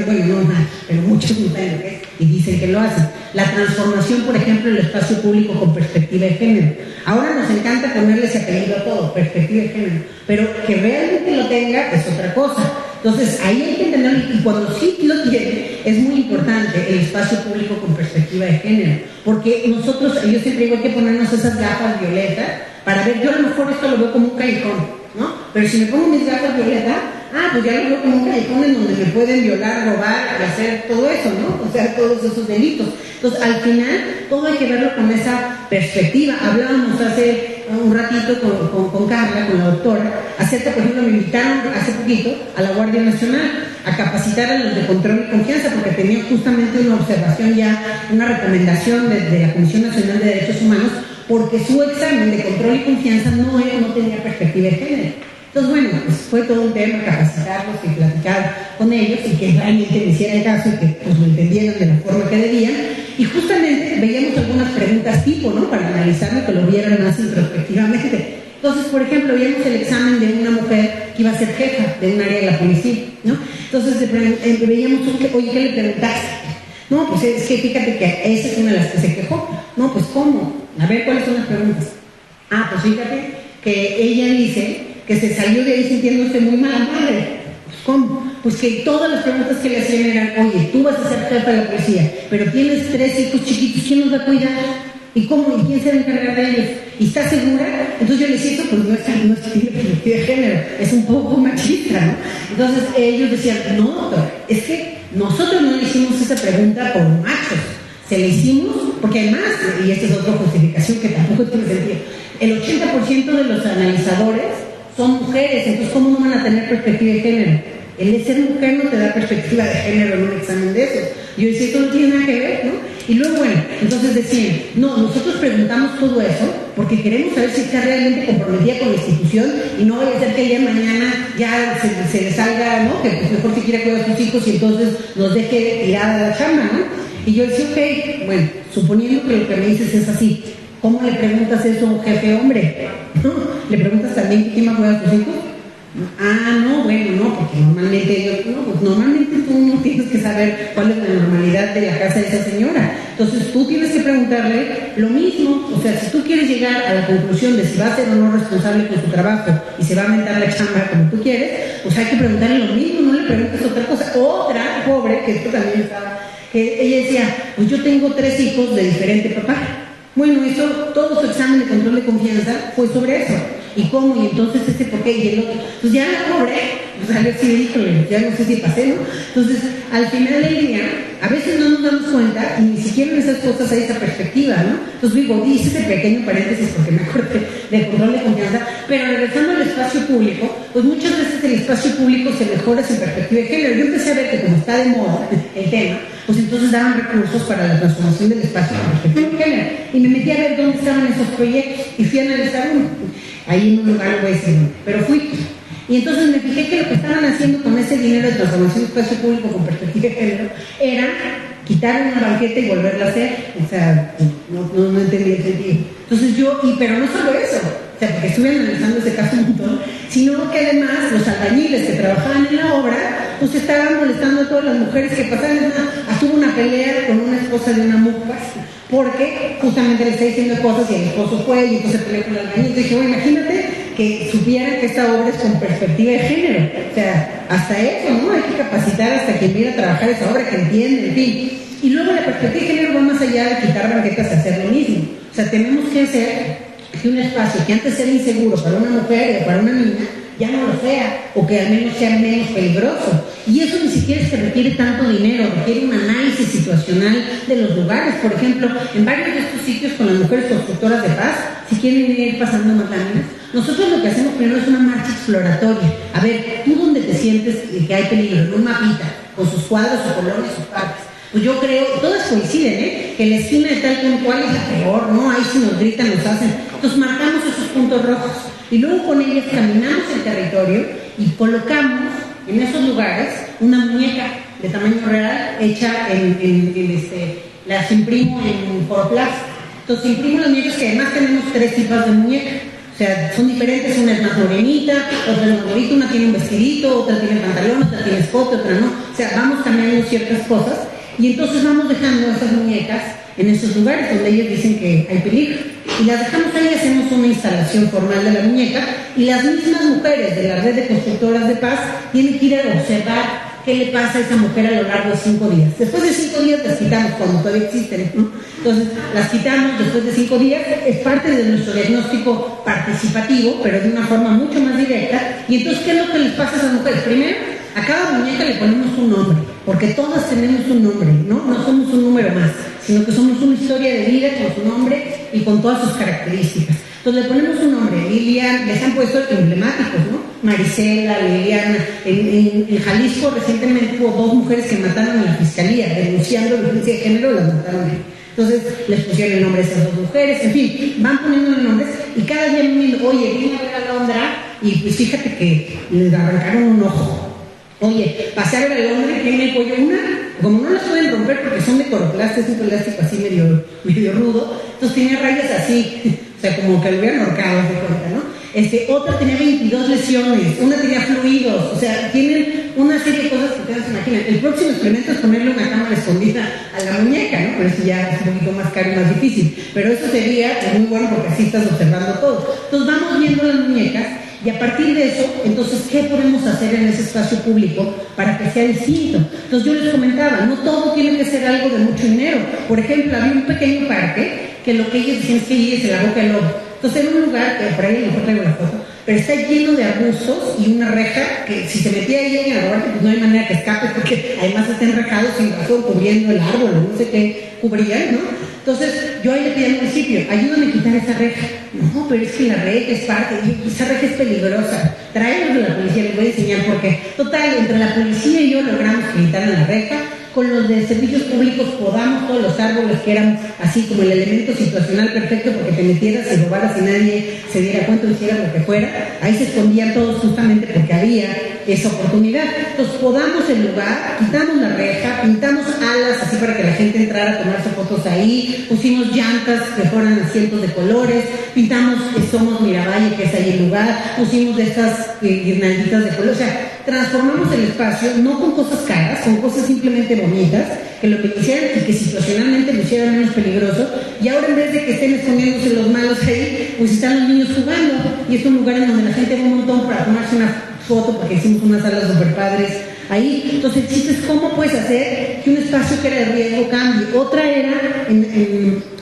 pero muchos no saben lo que es y dicen que lo hacen. La transformación, por ejemplo, del espacio público con perspectiva de género. Ahora nos encanta ponerle ese apellido a todo, perspectiva de género, pero que realmente lo tenga es otra cosa. Entonces, ahí hay que entenderlo, y cuando sí lo tiene, es muy importante el espacio público con perspectiva de género, porque nosotros, yo siempre digo, hay que ponernos esas gafas violetas para ver. Yo a lo mejor esto lo veo como un callejón, ¿no? Pero si me pongo mis gafas violetas, pues ya lo veo como un callejón en donde me pueden violar, robar y hacer todo eso, ¿no? O sea, todos esos delitos. Entonces, al final, todo hay que verlo con esa perspectiva. Hablábamos hace un ratito con Carla, con la doctora, acerca, por ejemplo, me invitaron hace poquito a la Guardia Nacional a capacitar a los de control y confianza, porque tenían justamente una observación ya, una recomendación de la Comisión Nacional de Derechos Humanos, porque su examen de control y confianza no tenía perspectiva de género. Entonces, bueno, pues fue todo un tema capacitarlos y platicar con ellos y que realmente me hicieran caso y que pues lo entendieran de la forma que debían. Y justamente veíamos algunas preguntas tipo, ¿no? Para analizarlo, que lo vieran más introspectivamente. Entonces, por ejemplo, veíamos el examen de una mujer que iba a ser jefa de un área de la policía, ¿no? Entonces veíamos, oye, ¿qué le preguntaste? No, pues es que fíjate que esa es una de las que se quejó. No, pues ¿cómo? A ver, ¿cuáles son las preguntas? Pues fíjate que ella dice que se salió de ahí sintiéndose muy mala madre. Pues ¿cómo? Pues que todas las preguntas que le hacían eran, oye, tú vas a ser jefa de la policía, pero tienes 3 hijos chiquitos, ¿quién los va a cuidar? ¿Y cómo? ¿Y quién se va a encargar de ellos? ¿Y está segura? Entonces yo les decía, pues no tiene perspectiva de género, es un poco machista, ¿no? Entonces ellos decían, no, doctor, es que nosotros no le hicimos esa pregunta por machos, se le hicimos, porque además, y esta es otra justificación que tampoco tiene sentido, el 80% de los analizadores son mujeres, entonces ¿cómo no van a tener perspectiva de género? El de ser mujer no te da perspectiva de género en un examen de esos. Yo decía, esto no tiene nada que ver, ¿no? Y luego, bueno, entonces decían, no, nosotros preguntamos todo eso porque queremos saber si está realmente comprometida con la institución y no vaya a ser que el día de mañana ya se le salga, ¿no? Que pues mejor se quiera cuidar a sus hijos y entonces nos deje tirada la chamba, ¿no? Y yo decía, ok, bueno, suponiendo que lo que me dices es así, ¿cómo le preguntas eso a un jefe hombre? ¿No? ¿Le preguntas también quién va a cuidar a sus hijos? Ah, no, bueno, no, porque normalmente tú no tienes que saber cuál es la normalidad de la casa de esa señora. Entonces tú tienes que preguntarle lo mismo. O sea, si tú quieres llegar a la conclusión de si va a ser o no responsable con su trabajo y se va a aumentar la chamba como tú quieres, pues hay que preguntarle lo mismo, no le preguntes otra cosa. Otra, pobre, que esto también estaba, que ella decía, pues yo tengo 3 hijos de diferente papá. Bueno, eso, todo su examen de control de confianza fue sobre eso. ¿Y cómo? Y entonces ese por qué y el otro. Pues ya la cobré. Pues salió así de híjole, ya no sé si pasé, ¿no? Entonces, al final del día, a veces no nos damos cuenta y ni siquiera en esas cosas hay esa perspectiva, ¿no? Entonces digo, hice ese pequeño paréntesis porque me acordé del control de confianza, pero regresando al espacio público, pues muchas veces el espacio público se mejora sin perspectiva de género. Yo empecé a ver que como está de moda el tema, pues entonces daban recursos para la transformación del espacio con perspectiva de género. Y me metí a ver dónde estaban esos proyectos y fui a analizar uno. Ahí en un lugar lo voy a decir, pero fui. Y entonces me fijé que lo que estaban haciendo con ese dinero de transformación del espacio público con perspectiva de género era quitar una banqueta y volverla a hacer. O sea, no entendí el sentido. Entonces pero no solo eso, o sea, porque estuve analizando ese caso un montón, sino que además los albañiles que trabajaban en la obra, pues estaban molestando a todas las mujeres que pasaban. Tuvo una pelea con una esposa de una mujer, porque justamente le está diciendo cosas y el esposo fue y entonces peleó con el albañil. Dije, bueno, imagínate que supieran que esta obra es con perspectiva de género. O sea, hasta eso, ¿no? Hay que capacitar hasta quien viene a trabajar esa obra, que entiende, en fin. Y luego la perspectiva de género va más allá de quitar banquetas y hacer lo mismo. O sea, tenemos que hacer que un espacio que antes era inseguro para una mujer o para una niña, ya no lo sea, o que al menos sea menos peligroso. Y eso ni siquiera es que requiere tanto dinero, requiere un análisis situacional de los lugares. Por ejemplo, en varios de estos sitios con las mujeres constructoras de paz, si quieren ir pasando más láminas, nosotros lo que hacemos primero es una marcha exploratoria. A ver, tú dónde te sientes que hay peligro, en un mapita, con sus cuadros, sus colores, sus partes. Pues yo creo, todas coinciden, que la esquina de tal con cual es la peor, ¿no? Ahí si nos gritan, nos hacen. Entonces marcamos esos puntos rojos y luego con ellas caminamos el territorio y colocamos en esos lugares una muñeca de tamaño real hecha las imprimo en Foroplast. Entonces imprimo las muñecas, que además tenemos 3 tipos de muñecas. O sea, son diferentes, una es más morenita, otra es más bonita, una tiene un vestidito, otra tiene pantalón, otra tiene escote, otra no. O sea, vamos cambiando ciertas cosas y entonces vamos dejando esas muñecas en esos lugares donde ellos dicen que hay peligro. Y las dejamos ahí, hacemos una instalación formal de la muñeca y las mismas mujeres de la red de constructoras de paz tienen que ir a observar qué le pasa a esa mujer a lo largo de 5 días. Después de 5 días las quitamos cuando todavía existen, ¿no? Entonces las quitamos después de 5 días, es parte de nuestro diagnóstico participativo, pero de una forma mucho más directa. Y entonces, ¿qué es lo que les pasa a esas mujeres? Primero, a cada muñeca le ponemos un nombre, porque todas tenemos un nombre, ¿no? No somos un número más, sino que somos una historia de vida con su nombre y con todas sus características. Entonces le ponemos un nombre, Lilian, les han puesto emblemáticos, ¿no? Marisela, Liliana. En Jalisco recientemente hubo 2 mujeres que mataron en la fiscalía, denunciando violencia de género, las mataron ahí. Entonces les pusieron el nombre a esas 2 mujeres, en fin, van poniendo nombres y cada día me dicen, oye, vine a ver a Londra y pues fíjate que les arrancaron un ojo. Oye, pasé a ver a Londra, tiene el cuello una, como no las pueden romper porque son de coroplast, es un plástico así medio rudo, entonces tenía rayas así, o sea, como que lo hubieran ahorcado, de cuenta, ¿no? Otra tenía 22 lesiones, una tenía fluidos, o sea, tienen una serie de cosas que ustedes se imaginan. El próximo experimento es ponerle una cámara escondida a la muñeca, ¿no? Pero eso ya es un poquito más caro y más difícil, pero eso sería muy bueno porque así estás observando todo. Entonces vamos viendo las muñecas. Y a partir de eso, entonces, ¿qué podemos hacer en ese espacio público para que sea distinto? Entonces yo les comentaba, no todo tiene que ser algo de mucho dinero. Por ejemplo, había un pequeño parque que lo que ellos dicen es que ella es la boca del lobo. Entonces era un lugar, que por ahí a lo mejor traigo la foto, pero está lleno de arbustos y una reja que si se metía ahí a robarte, pues no hay manera que escape, porque además está enrejado sin razón, cubriendo el árbol, no sé qué cubrían, ¿no? Entonces yo ahí le pedí al municipio, ayúdame a quitar esa reja. No, pero es que la reja es parte, esa reja es peligrosa, tráelos de la policía, les voy a enseñar por qué. Total, entre la policía y yo logramos que quitaran la reja. Con los de servicios públicos podamos todos los árboles que eran así como el elemento situacional perfecto porque te metieras y robaras y nadie se diera cuenta o hiciera lo que fuera. Ahí se escondían todos justamente porque había esa oportunidad. Entonces podamos el lugar, quitamos la reja, pintamos alas así para que la gente entrara a tomarse fotos ahí, pusimos llantas que fueran a cientos de colores, pintamos que somos Miravalle, que es ahí el lugar, pusimos de estas guirnalditas de color, o sea, transformamos el espacio no con cosas caras, con cosas simplemente bonitas, que lo que quisieran y que situacionalmente lo hicieran menos peligroso, y ahora en vez de que estén escondiéndose los malos ahí, pues están los niños jugando, y es un lugar en donde la gente va un montón para tomarse una foto, porque hicimos unas salas super padres ahí. Entonces el chiste es cómo puedes hacer que un espacio que era de riesgo cambie. Otra era,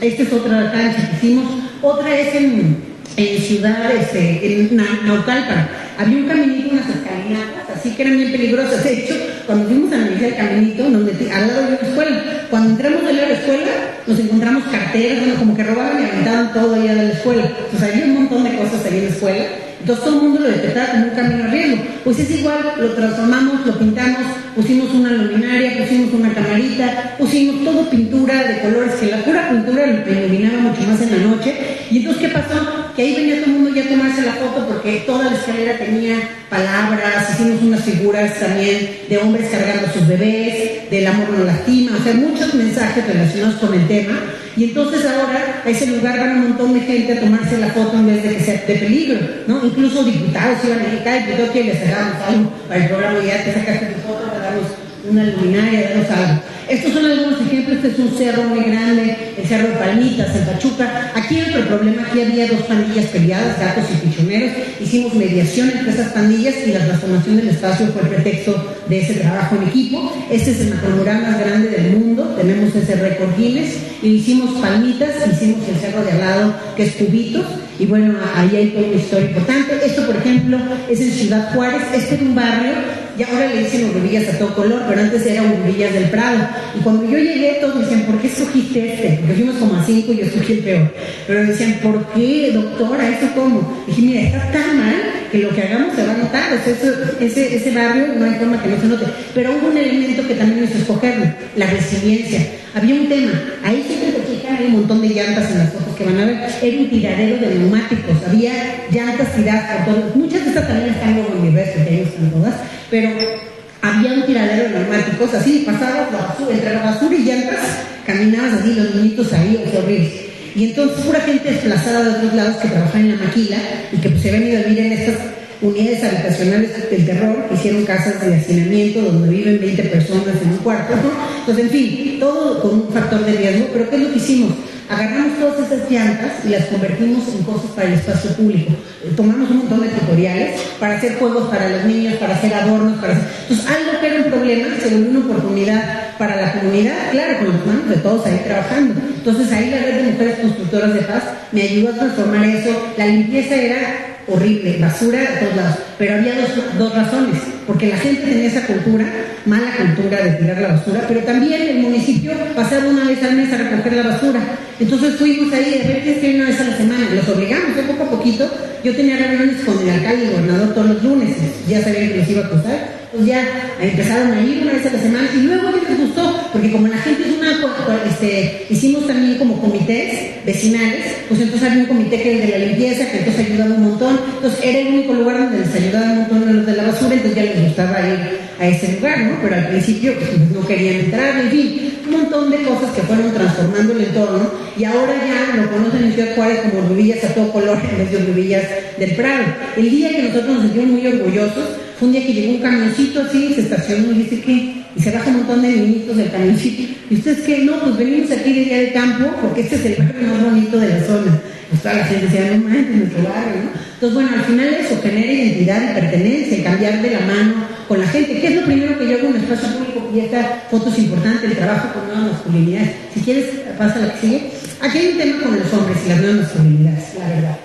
esta es otra cancha que hicimos, otra es en Ciudad, en Naucalpan. Había un caminito, unas escalinatas, así que eran bien peligrosas. De hecho, cuando fuimos a analizar el caminito, al lado de una escuela, cuando entramos al lado de la escuela, nos encontramos carteras, bueno, como que robaban y aventaban todo allá de la escuela. Entonces había un montón de cosas ahí en la escuela. Entonces todo el mundo lo detectaba como un camino a riesgo. Pues es igual, lo transformamos, lo pintamos, pusimos una luminaria, pusimos una camarita, pusimos todo pintura de colores, que la pura pintura lo iluminaba mucho más en la noche. Y entonces, ¿qué pasó? Que ahí venía todo el mundo ya a tomarse la foto porque toda la escalera tenía palabras, hicimos unas figuras también de hombres cargando a sus bebés, del amor no lastima, o sea, muchos mensajes relacionados con el tema. Y entonces ahora a ese lugar van un montón de gente a tomarse la foto en vez de que sea de peligro, ¿no? Incluso diputados iban a decir, cada diputado que les hagamos algo para el programa, ya te sacaste tu foto, le damos una luminaria, damos algo. Estos son algunos ejemplos. Este es un cerro muy grande, el Cerro de Palmitas, en Pachuca. Aquí hay otro problema, aquí había dos pandillas peleadas, gatos y pichoneros. Hicimos mediación entre esas pandillas y la transformación del espacio fue el pretexto de ese trabajo en equipo. Este es el macromural más grande del mundo, tenemos ese récord Guinness. Y hicimos Palmitas, hicimos el cerro de al lado, que es Cubitos. Y bueno, ahí hay toda una historia importante. Esto, por ejemplo, es en Ciudad Juárez. Este es un barrio, y ahora le dicen Urrubillas a todo color, pero antes era Urrubillas del Prado. Y cuando yo llegué, todos me decían, ¿por qué escogiste este? Porque fuimos como a 5 y yo escogí el peor. Pero me decían, ¿por qué, doctora? ¿Eso cómo? Y dije, mira, está tan mal que lo que hagamos se va a notar. O sea, ese barrio no hay forma que no se note. Pero hubo un elemento que también hizo escogerlo, la resiliencia. Había un tema, ahí siempre te fijan, hay un montón de llantas en las fotos que van a ver, era un tiradero de neumáticos, había llantas tiradas por todos, muchas de estas también están luego en mi red, porque ahí están todas, pero había un tiradero de neumáticos, así pasabas la basura, entre la basura y llantas, caminabas así, los niñitos ahí, horribles. Y entonces pura gente desplazada de otros lados que trabajan en la maquila y que pues se habían ido a vivir en estas unidades habitacionales del terror, que hicieron casas de hacinamiento donde viven 20 personas en un cuarto, ¿no? Entonces, en fin, todo con un factor de riesgo. Pero ¿qué es lo que hicimos? Agarramos todas esas llantas y las convertimos en cosas para el espacio público. Tomamos un montón de tutoriales para hacer juegos para los niños, para hacer adornos, para hacer... Entonces, algo que era un problema se volvió una oportunidad para la comunidad, claro, con las manos de todos ahí trabajando. Entonces, ahí la red de mujeres constructoras de paz me ayudó a transformar eso. La limpieza era horrible, basura a todos lados, pero había dos razones, porque la gente tenía esa cultura, mala cultura de tirar la basura, pero también el municipio pasaba una vez al mes a recoger la basura. Entonces fuimos ahí, a ver qué es una vez a la semana, los obligamos, poco a poquito. Yo tenía reuniones con el alcalde y el gobernador todos los lunes, ya sabían que los iba a acusar. Pues ya empezaron a ir una vez a la semana y luego a mí les gustó, porque como la gente es una, hicimos también como comités vecinales, pues entonces había un comité que era de la limpieza, que entonces ayudaba un montón, entonces era el único lugar donde les ayudaba un montón a los de la basura, entonces ya les gustaba ir a ese lugar, ¿no? Pero al principio pues, no querían entrar, en fin, un montón de cosas que fueron transformando el entorno y ahora ya lo conocen en Ciudad Juárez como Urrubillas a todo color en vez de Urrubillas del Prado. El día que nosotros nos sentimos muy orgullosos fue un día que llegó un camioncito así, se estacionó y dice que, y se baja un montón de niñitos del camioncito. ¿Y ustedes qué? No, pues venimos aquí de día de campo porque este es el barrio más bonito de la zona. Pues toda la gente decía, no manches, nuestro barrio, ¿no? Entonces, bueno, al final eso genera identidad y pertenencia, y cambiar de la mano con la gente. ¿Qué es lo primero que yo hago en un espacio público? Y esta foto es importante, el trabajo con nuevas masculinidades. Si quieres, pasa la que sigue. Aquí hay un tema con los hombres y las nuevas masculinidades, la verdad.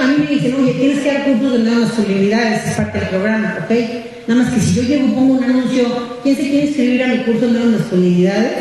A mí me dicen, oye, tienes que dar cursos de nuevas masculinidades, es parte del programa, ¿ok? Nada más que si yo llego y pongo un anuncio, ¿quién se quiere inscribir a mi curso de nuevas masculinidades?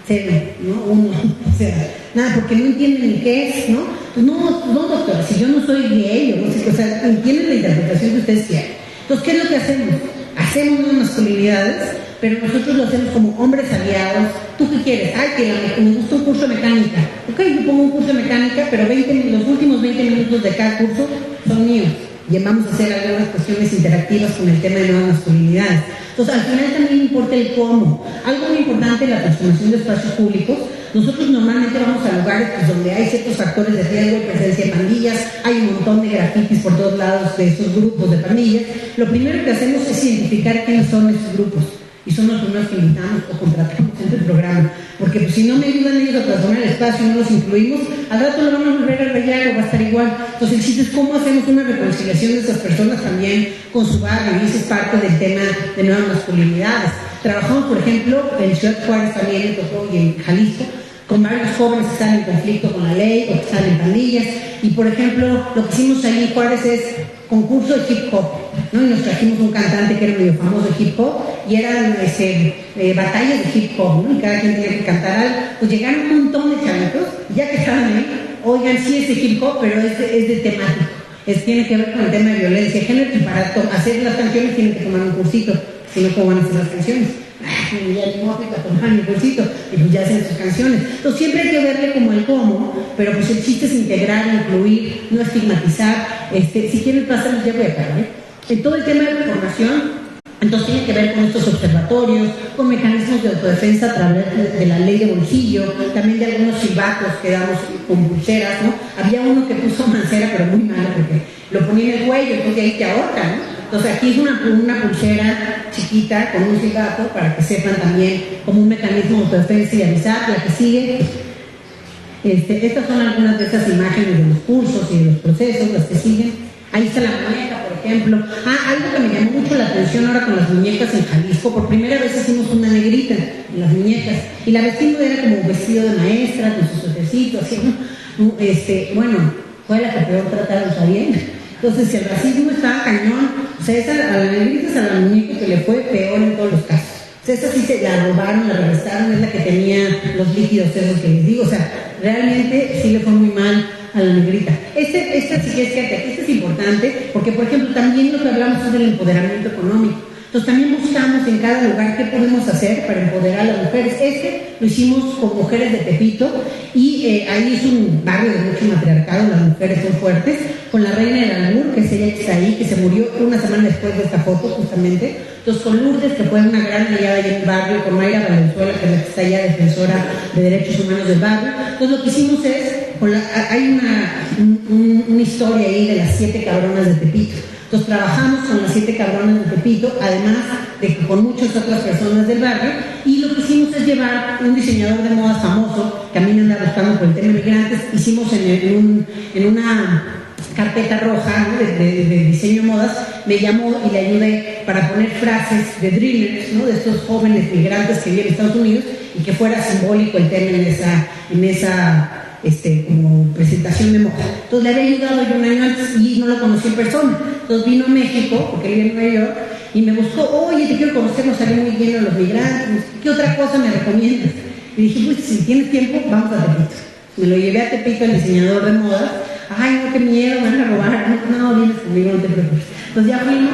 Cero, ¿no? Uno, o sea, nada, porque no entienden ni qué es, ¿no? Pues no, doctora, si yo no soy gay, o no sé qué, o sea, entienden la interpretación que ustedes quieran. Entonces, ¿qué es lo que hacemos? Hacemos nuevas masculinidades, pero nosotros lo hacemos como hombres aliados. ¿Tú qué quieres? Ay, que me gusta un curso de mecánica. Ok, yo pongo un curso de mecánica, pero los últimos 20 minutos de cada curso son míos. Y vamos a hacer algunas cuestiones interactivas con el tema de nuevas masculinidades. Entonces, al final también importa el cómo. Algo muy importante en la transformación de espacios públicos, nosotros normalmente vamos a lugares pues, donde hay ciertos factores de riesgo y presencia de pandillas, hay un montón de grafitis por todos lados de esos grupos de pandillas. Lo primero que hacemos es identificar quiénes son esos grupos. Y son los primeros que invitamos o contratamos en el programa. Porque pues, si no me ayudan ellos a transformar el espacio y no los incluimos, al rato lo van a volver a rayar o va a estar igual. Entonces el chiste es cómo hacemos una reconciliación de esas personas también con su barrio, y eso es parte del tema de nuevas masculinidades. Trabajamos, por ejemplo, en Ciudad Juárez también, me tocó, y en Jalisco, con varios jóvenes que están en conflicto con la ley o que están en pandillas. Y por ejemplo, lo que hicimos ahí en Juárez es concurso de hip hop, ¿no? Y nos trajimos un cantante que era medio famoso de hip hop, y eran batallas de hip hop, ¿no? Y cada quien tenía que cantar algo. Pues llegaron un montón de chavitos, ya que estaban ahí, oigan, sí es de hip hop, pero es de temático. Tiene que ver con el tema de violencia de género, y para hacer las canciones tienen que tomar un cursito, si no, ¿cómo van a hacer las canciones? Ya no aplica tomar mi cursito, y pues ya hacen sus canciones. Entonces siempre hay que verle como el cómo, pero pues el chiste es integrar, incluir, no estigmatizar. Si quieren pasar, ya voy a parar, en todo el tema de la formación. Entonces tiene que ver con estos observatorios, con mecanismos de autodefensa a través de la ley de bolsillo, también de algunos silbatos que damos con pulseras, ¿no? Había uno que puso mancera, pero muy malo, porque lo ponía en el cuello, entonces ahí te ahorca, ¿no? Entonces aquí es una pulsera chiquita con un silbato para que sepan también como un mecanismo de autodefensa y avisar. La que sigue, estas son algunas de esas imágenes de los cursos y de los procesos, las que siguen. Ahí está la muñeca, por ejemplo. Algo que me llamó mucho la atención ahora con las muñecas en Jalisco. Por primera vez hicimos una negrita en las muñecas. Y la vestimos era como un vestido de maestra, con sus suétercitos, así, ¿no? Bueno, fue la que peor trataron, ¿está bien? Entonces, si el racismo estaba cañón, o sea, a la negrita es a la muñeca que le fue peor en todos los casos. O sea, esa sí se la robaron, la regresaron, es la que tenía los líquidos esos que les digo. O sea, realmente sí le fue muy mal a la negrita. Esta sí que es cierta, esta es importante, porque por ejemplo también lo que hablamos es del empoderamiento económico. Entonces también buscamos en cada lugar qué podemos hacer para empoderar a las mujeres. Lo hicimos con mujeres de Tepito, y ahí es un barrio de mucho matriarcado, las mujeres son fuertes, con la reina del albur, que es ella que está ahí, que se murió una semana después de esta foto justamente. Entonces con Lourdes, que fue una gran aliada allá en el barrio, con Mayra Valenzuela, que es la que está allá, defensora de derechos humanos del barrio. Entonces lo que hicimos es, hay una historia ahí de las 7 cabronas de Tepito. Entonces trabajamos con las 7 cabronas de Tepito, además de que con muchas otras personas del barrio, y lo que hicimos es llevar un diseñador de modas famoso, que a mí me anda buscando por el tema de migrantes. Hicimos en una carpeta roja, ¿no? de diseño de modas, me llamó y le ayudé para poner frases de dreamers, ¿no? De estos jóvenes migrantes que viven en Estados Unidos, y que fuera simbólico el tema en esa como presentación de moda. Entonces le había ayudado yo un año antes y no lo conocí en persona. Entonces vino a México, porque él vive en Nueva York, y me buscó, oye, te quiero conocer, nos salió muy bien a los migrantes, ¿qué otra cosa me recomiendas? Y dije, pues si tienes tiempo, vamos a Tepito. Me lo llevé a Tepito, al diseñador de moda. Ay, no, qué miedo, me van a robar. No, vienes conmigo, no te preocupes. Entonces ya fuimos,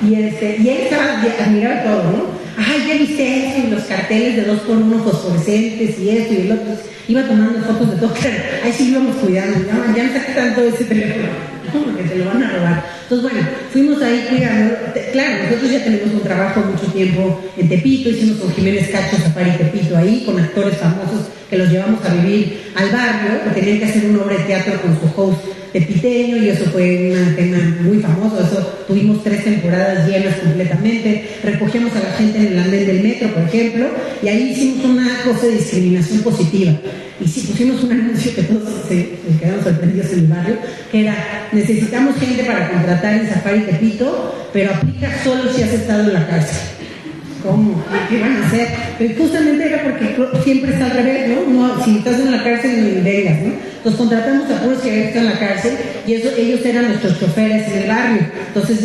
y él estaba admirado todo, ¿no? Ay, ya viste eso, y los carteles de 2x1 fosforescentes, y esto y el otro. Iba tomando fotos de todo, claro. Ahí sí íbamos cuidando, ya no saques tanto ese teléfono, porque te lo van a robar. Entonces, bueno, fuimos ahí cuidando. Claro, nosotros ya tenemos un trabajo mucho tiempo en Tepito, hicimos con Jiménez Cacho Safari Tepito ahí, con actores famosos que los llevamos a vivir al barrio, que tenían que hacer una obra de teatro con su host tepiteño, y eso fue un tema muy famoso. Eso tuvimos 3 temporadas llenas completamente. Recogíamos a la gente en el andén del metro, por ejemplo, y ahí hicimos una cosa de discriminación positiva. Y sí, pusimos un anuncio que todos se quedaron sorprendidos en el barrio, que era: necesitamos gente para contratar en Safari Tepito, pero aplica solo si has estado en la cárcel. ¿Cómo? ¿Qué van a hacer? Pero justamente era porque siempre está al revés, ¿no? Si estás en la cárcel, ni vengas, ¿no? Entonces contratamos a puros que están en la cárcel, y ellos eran nuestros choferes en el barrio. Entonces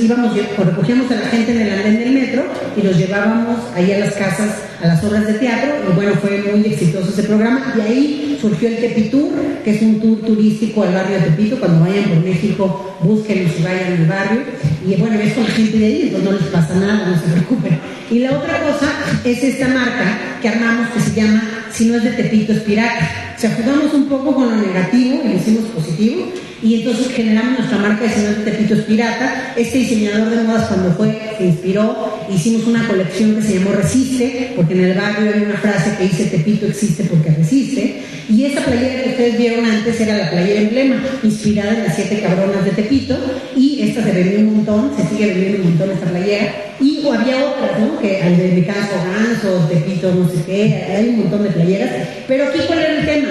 recogíamos a la gente en el andén del metro y los llevábamos ahí a las casas, a las obras de teatro, y bueno, fue muy exitoso ese programa. Y ahí surgió el Tepitur, que es un tour turístico al barrio de Tepito. Cuando vayan por México, búsquenlos y vayan al barrio. Y bueno, es con la gente de ahí, entonces no les pasa nada, no se preocupen. Y la otra cosa es esta marca que armamos, que se llama Si no es de Tepito es pirata. O sea, jugamos un poco con lo negativo y lo hicimos positivo, y entonces generamos nuestra marca de Si no es de Tepito es pirata. Este diseñador de modas, cuando se inspiró, hicimos una colección que se llamó Resiste, porque en el barrio hay una frase que dice: Tepito existe porque resiste. Y esa playera que ustedes vieron antes era la playera emblema, inspirada en las 7 cabronas de Tepito, y esta se vendió un montón, se sigue vendiendo un montón esta playera. Y había otras, ¿no? Que al de Mi Canso Ganso, Tepito no sé qué, hay un montón de playeras. Pero aquí, ¿cuál era el tema?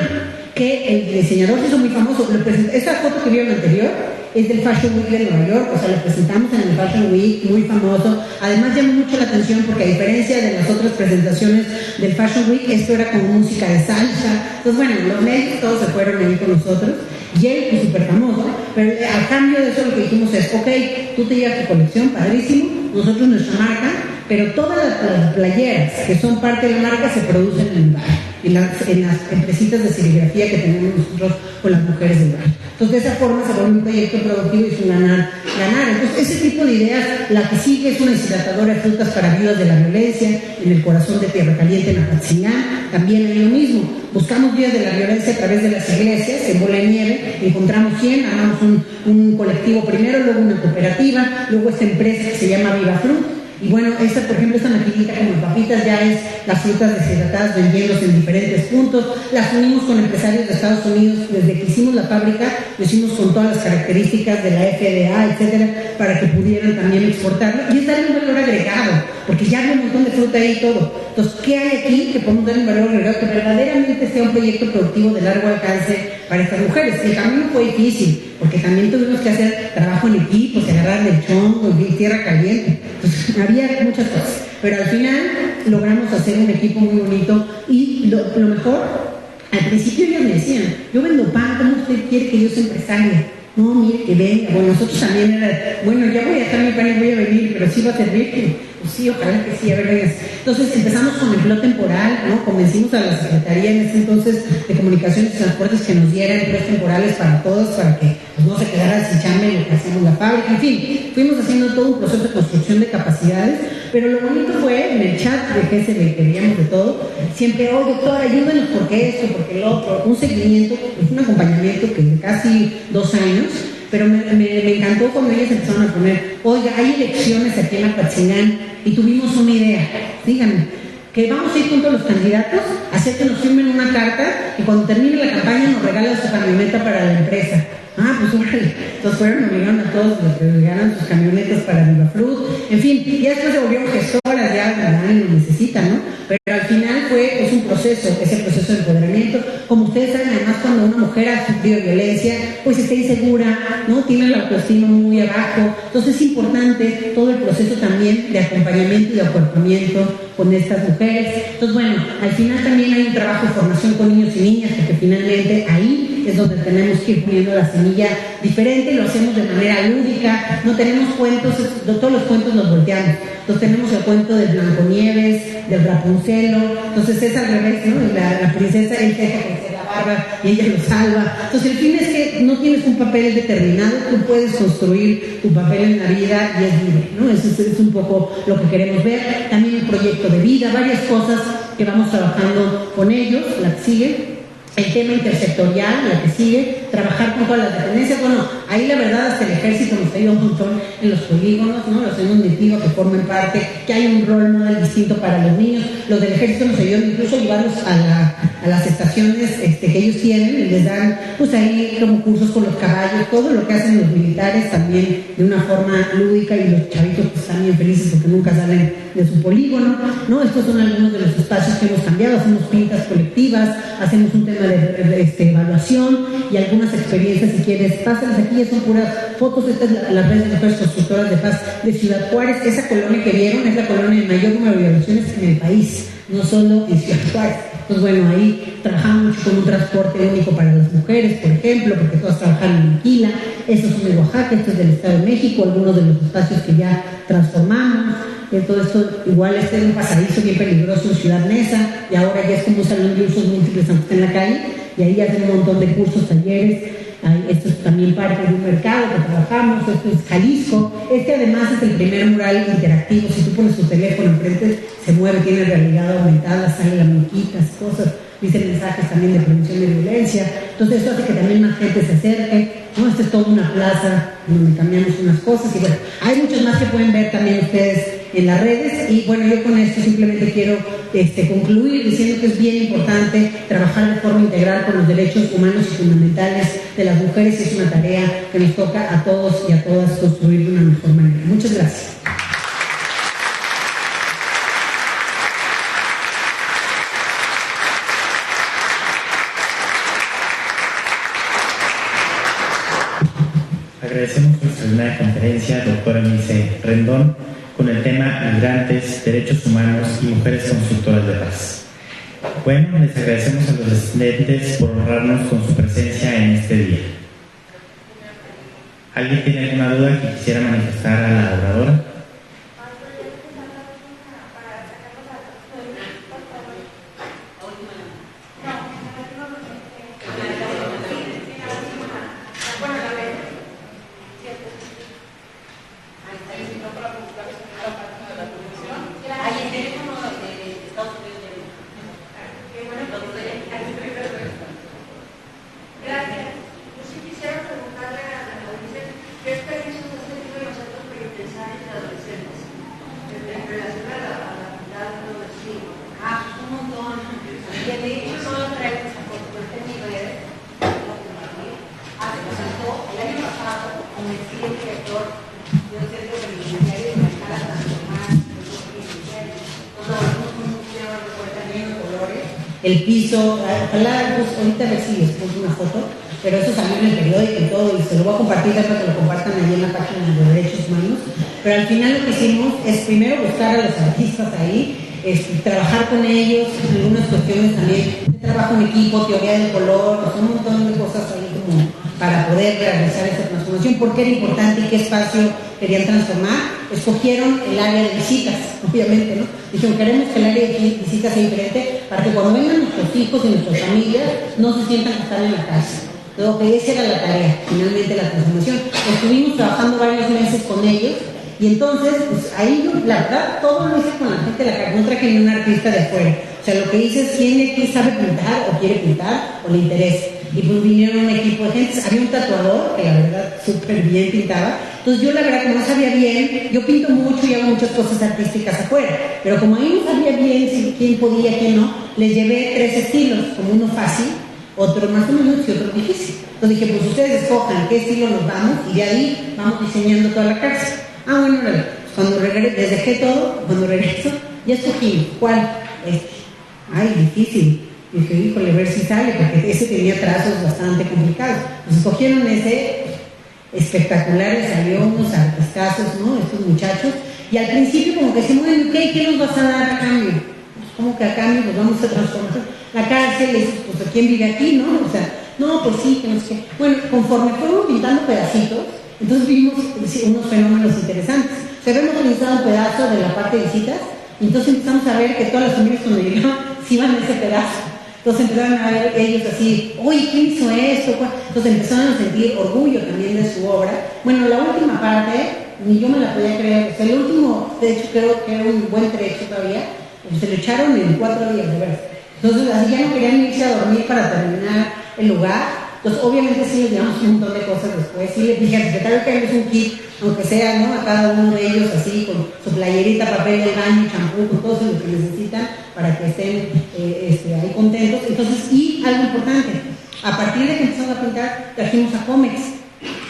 Que el diseñador se hizo muy famoso. Esta foto que vieron anterior es del Fashion Week de Nueva York, o sea, lo presentamos en el Fashion Week, muy famoso. Además llamó mucho la atención porque, a diferencia de las otras presentaciones del Fashion Week, esto era con música de salsa. Entonces, bueno, los medios todos se fueron ahí con nosotros, y él es súper famoso, pero a cambio de eso lo que dijimos es: ok, tú te llevas tu colección, padrísimo, nosotros nuestra marca, pero todas las playeras que son parte de la marca se producen en el barrio, en las empresitas de serigrafía que tenemos nosotros con las mujeres del barrio. Entonces, de esa forma se vuelve un proyecto productivo y es un ganar. Entonces, ese tipo de ideas. La que sigue es una deshidratadora de frutas para viudas de la violencia, en el corazón de Tierra Caliente, en Apatzingán. También hay lo mismo. Buscamos viudas de la violencia a través de las iglesias, en Bola de Nieve. Encontramos 100, armamos un colectivo primero, luego una cooperativa, luego esta empresa que se llama Viva Fruit. Y bueno, esta, por ejemplo, esta maquinita con las papitas ya es las frutas deshidratadas vendiéndose en diferentes puntos. Las unimos con empresarios de Estados Unidos. Desde que hicimos la fábrica, lo hicimos con todas las características de la FDA, etcétera, para que pudieran también exportarlo. Y es darle un valor agregado, porque ya hay un montón de fruta ahí y todo. Entonces, ¿qué hay aquí que podemos darle un valor agregado que verdaderamente sea un proyecto productivo de largo alcance para estas mujeres? El camino fue difícil, porque también tuvimos que hacer trabajo en equipo, se agarraron el chongo, Tierra Caliente. Entonces, había muchas cosas, pero al final logramos hacer un equipo muy bonito. Y lo mejor, al principio ellos me decían: yo vendo pan, ¿cómo usted quiere que yo sea empresaria? No, mire, que venga. Bueno, nosotros también era: bueno, ya voy a dejar mi pan y voy a venir, pero sí va a servir. Pues sí, ojalá que sí, a ver, vengas. Entonces empezamos con empleo temporal, ¿no? Convencimos a la Secretaría en ese entonces de Comunicaciones y Transportes que nos dieran empleos temporales para todos, para que pues, no se quedaran sin chamba en lo que hacemos la fábrica. En fin, fuimos haciendo todo un proceso de construcción de capacidades, pero lo bonito fue en el chat de GSB, que veíamos de todo, siempre: oh, doctor, ayúdenos porque esto, porque lo otro, un seguimiento, un acompañamiento que de casi 2 años. Pero me encantó cuando ellos empezaron a poner: oiga, hay elecciones aquí en Apatzingán y tuvimos una idea, díganme, que vamos a ir junto a los candidatos a hacer que nos firmen una carta y cuando termine la campaña nos regalan su camioneta para la empresa. Ah, pues órale. Entonces fueron, obligaron a todos los que regalan sus camionetas para Viva Fruit. En fin, ya después se volvieron gestoras, ya nadie lo necesita, ¿no? Pero al final fue un proceso, ese proceso de empoderamiento. Como ustedes saben, además, cuando una mujer ha sufrido violencia, pues está insegura, ¿no? Tiene la autoestima muy abajo. Entonces es importante todo el proceso también de acompañamiento y de acuerpamiento con estas mujeres. Entonces, bueno, al final también hay un trabajo de formación con niños y niñas, porque finalmente ahí es donde tenemos que ir poniendo la semilla diferente, lo hacemos de manera lúdica, no tenemos cuentos, todos los cuentos los volteamos. Entonces tenemos el cuento del Blancanieves, del Rapunzel, entonces es al revés, ¿no? La princesa, él deja crecer la barba y ella lo salva. Entonces el fin es que no tienes un papel determinado, tú puedes construir tu papel en la vida y es libre, ¿no? Eso es un poco lo que queremos ver. También el proyecto de vida, varias cosas que vamos trabajando con ellos, la que sigue. El tema intersectorial, la que sigue, trabajar con todas las dependencias. Bueno, ahí la verdad hasta el ejército nos ayuda un montón en los polígonos, ¿no? Los hemos metido que formen parte, que hay un rol model distinto para los niños. Los del ejército nos ayudan incluso a llevarlos a las estaciones que ellos tienen, y les dan pues ahí como cursos con los caballos, todo lo que hacen los militares también de una forma lúdica, y los chavitos pues están bien felices porque nunca salen de su polígono, ¿no? Estos son algunos de los espacios que hemos cambiado, hacemos pintas colectivas, hacemos un tema de evaluación y algunas experiencias. Si quieres, pásalas aquí, ya son puras fotos. Esta es la red de mujeres constructoras de paz de Ciudad Juárez. Esa colonia que vieron es la colonia de mayor número de violaciones en el país, no solo en Ciudad Juárez. Pues bueno, ahí trabajamos mucho con un transporte único para las mujeres, por ejemplo, porque todas trabajan en Aquila. Estos son de Oaxaca, estos es del Estado de México, algunos de los espacios que ya transformamos. Todo esto, igual este es un pasadizo bien peligroso en Ciudad Neza, y ahora ya es como un salón de usos múltiples aunque está en la calle, y ahí hacen un montón de cursos, talleres. Esto es también parte de un mercado que trabajamos. Esto es Jalisco. Además es el primer mural interactivo. Si tú pones tu teléfono enfrente, se mueve, tiene realidad aumentada, salen las muñequitas, cosas, dice mensajes también de prevención de violencia. Entonces esto hace que también más gente se acerque, ¿no? Esta es toda una plaza donde cambiamos unas cosas, y bueno, hay muchos más que pueden ver también ustedes en las redes. Y bueno, yo con esto simplemente quiero concluir diciendo que es bien importante trabajar de forma integral con los derechos humanos y fundamentales de las mujeres, y es una tarea que nos toca a todos y a todas construir de una mejor manera. Muchas gracias. Agradecemos su extraordinaria conferencia, doctora Milce Rendón, con el tema Migrantes, Derechos Humanos y Mujeres Constructoras de Paz. Bueno, les agradecemos a los asistentes por honrarnos con su presencia en este día. ¿Alguien tiene alguna duda que quisiera manifestar a la oradora? El piso, ojalá pues, ahorita a ver si les pongo una foto, pero eso salió en el periódico y todo, y se lo voy a compartir para que lo compartan allí en la página de Derechos Humanos. Pero al final lo que hicimos es primero buscar a los artistas ahí, trabajar con ellos, algunas cuestiones también de trabajo en equipo, teoría del color, pues, un montón de cosas ahí como para poder realizar esta transformación. ¿Por qué era importante y qué espacio querían transformar? Escogieron el área de visitas, obviamente, ¿no? Dijeron, queremos que el área de visitas sea diferente para que cuando vengan nuestros hijos y nuestras familias no se sientan que están en la casa. Entonces, esa era la tarea, finalmente, la transformación. Estuvimos trabajando varios meses con ellos, y entonces, pues ahí yo, la verdad, todo lo hice con la gente de la calle, no traje ni un artista de afuera. O sea, lo que hice es quién de aquí sabe pintar, o quiere pintar, o le interesa. Y pues vinieron un equipo de gente. Había un tatuador que la verdad súper bien pintaba. Entonces yo la verdad, como no sabía bien, yo pinto mucho y hago muchas cosas artísticas afuera, pero como ahí no sabía bien si quién podía, quién no, les llevé 3 estilos, como uno fácil, otro más o menos y otro difícil. Entonces dije, pues ustedes escojan qué estilo nos vamos, y de ahí vamos diseñando toda la casa. Bueno, pues cuando les dejé todo, cuando regreso, ya escogí, ¿cuál? Difícil. Y dije, híjole, a ver si sale, porque ese tenía trazos bastante complicados. Pues escogieron ese, espectaculares, salió unos artistazos, ¿no? Estos muchachos. Y al principio como que decían, bueno, ¿qué nos vas a dar a cambio? Pues como que a cambio pues vamos a transformar la cárcel, y pues ¿quién vive aquí, no? O sea, no, pues sí, que no sé qué. Bueno, conforme fuimos pintando pedacitos, entonces vimos unos fenómenos interesantes. O sea, habíamos pintado un pedazo de la parte de visitas, y entonces empezamos a ver que todas las familias cuando llegaban se iban a ese pedazo. Entonces empezaron a ver ellos así, oye, ¿quién hizo esto? Entonces empezaron a sentir orgullo también de su obra. Bueno, la última parte, ni yo me la podía creer. O sea, el último, de hecho, creo que era un buen trecho todavía, pues se lo echaron en 4 días, de verdad. Entonces, así ya no querían irse a dormir para terminar el lugar. Entonces, obviamente sí les llevamos un montón de cosas después. Sí les dije al secretario que hagas un kit, aunque sea, ¿no? A cada uno de ellos así, con su playerita, papel de baño, champú, con todo lo que necesitan para que estén ahí contentos. Entonces, y algo importante, a partir de que empezamos a pintar, trajimos a Comex.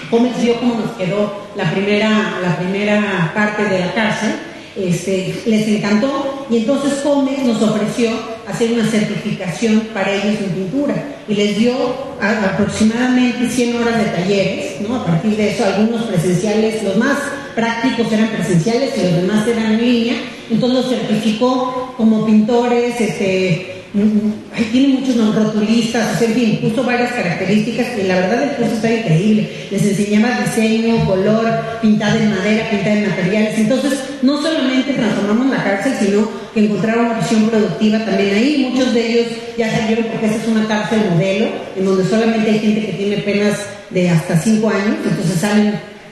Comex vio cómo nos quedó la primera parte de la cárcel, les encantó, y entonces Comex nos ofreció hacer una certificación para ellos en pintura y les dio aproximadamente 100 horas de talleres, ¿no? A partir de eso, algunos presenciales, los más prácticos eran presenciales y los demás eran en línea. Entonces los certificó como pintores, tiene muchos rotulistas, en fin, puso varias características y la verdad el curso está increíble. Les enseñaba diseño, color, pintada en madera, pintada en materiales. Entonces no solamente transformamos la cárcel, sino que encontraron una visión productiva también ahí. Muchos de ellos ya salieron porque esta es una cárcel modelo en donde solamente hay gente que tiene penas de hasta 5 años, entonces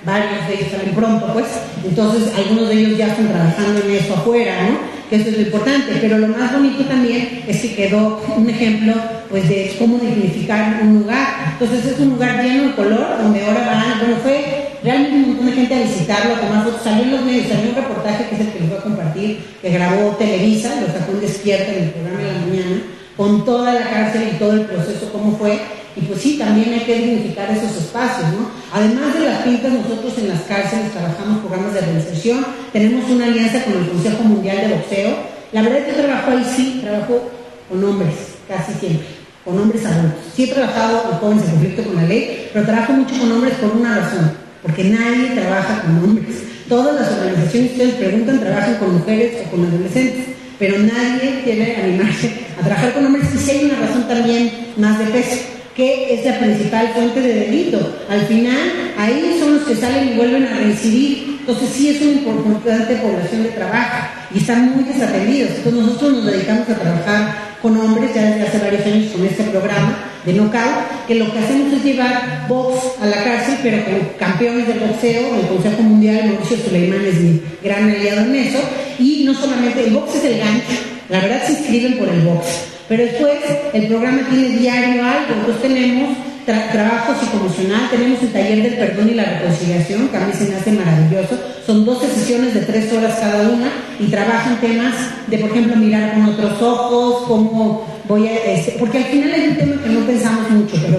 varios de ellos salen pronto, pues. Entonces algunos de ellos ya están trabajando en eso afuera, ¿no? Que eso es lo importante, pero lo más bonito también es que quedó un ejemplo, pues, de cómo dignificar un lugar. Entonces es un lugar lleno de color, donde ahora fue realmente un montón de gente a visitarlo, a tomar fotos. Salió en los medios, salió un reportaje que es el que les voy a compartir, que grabó Televisa, lo sacó en Despierta en el programa de la mañana, con toda la cárcel y todo el proceso, cómo fue. Y pues sí, también hay que dignificar esos espacios, ¿no? Además de las pintas, nosotros en las cárceles trabajamos programas de reinserción, tenemos una alianza con el Consejo Mundial de Boxeo. La verdad es que trabajo ahí, sí, trabajo con hombres, casi siempre, con hombres adultos. Sí he trabajado con jóvenes en conflicto con la ley, pero trabajo mucho con hombres por una razón, porque nadie trabaja con hombres. Todas las organizaciones, ustedes preguntan, trabajan con mujeres o con adolescentes, pero nadie quiere animarse a trabajar con hombres, y sí hay una razón también más de peso, que es la principal fuente de delito. Al final, ahí son los que salen y vuelven a reincidir. Entonces sí es una importante población de trabajo y están muy desatendidos. Entonces nosotros nos dedicamos a trabajar con hombres ya desde hace varios años con este programa de Knockout, que lo que hacemos es llevar box a la cárcel, pero con campeones del boxeo, el Consejo Mundial. Mauricio Suleimán es mi gran aliado en eso, y no solamente el box es el gancho, la verdad se inscriben por el box, pero después el programa tiene diario algo. Entonces tenemos trabajo psicoemocional, tenemos el taller del perdón y la reconciliación, que a mí se me hace maravilloso. Son 12 sesiones de 3 horas cada una y trabajan temas de, por ejemplo, mirar con otros ojos, cómo porque al final hay un tema que no pensamos mucho, pero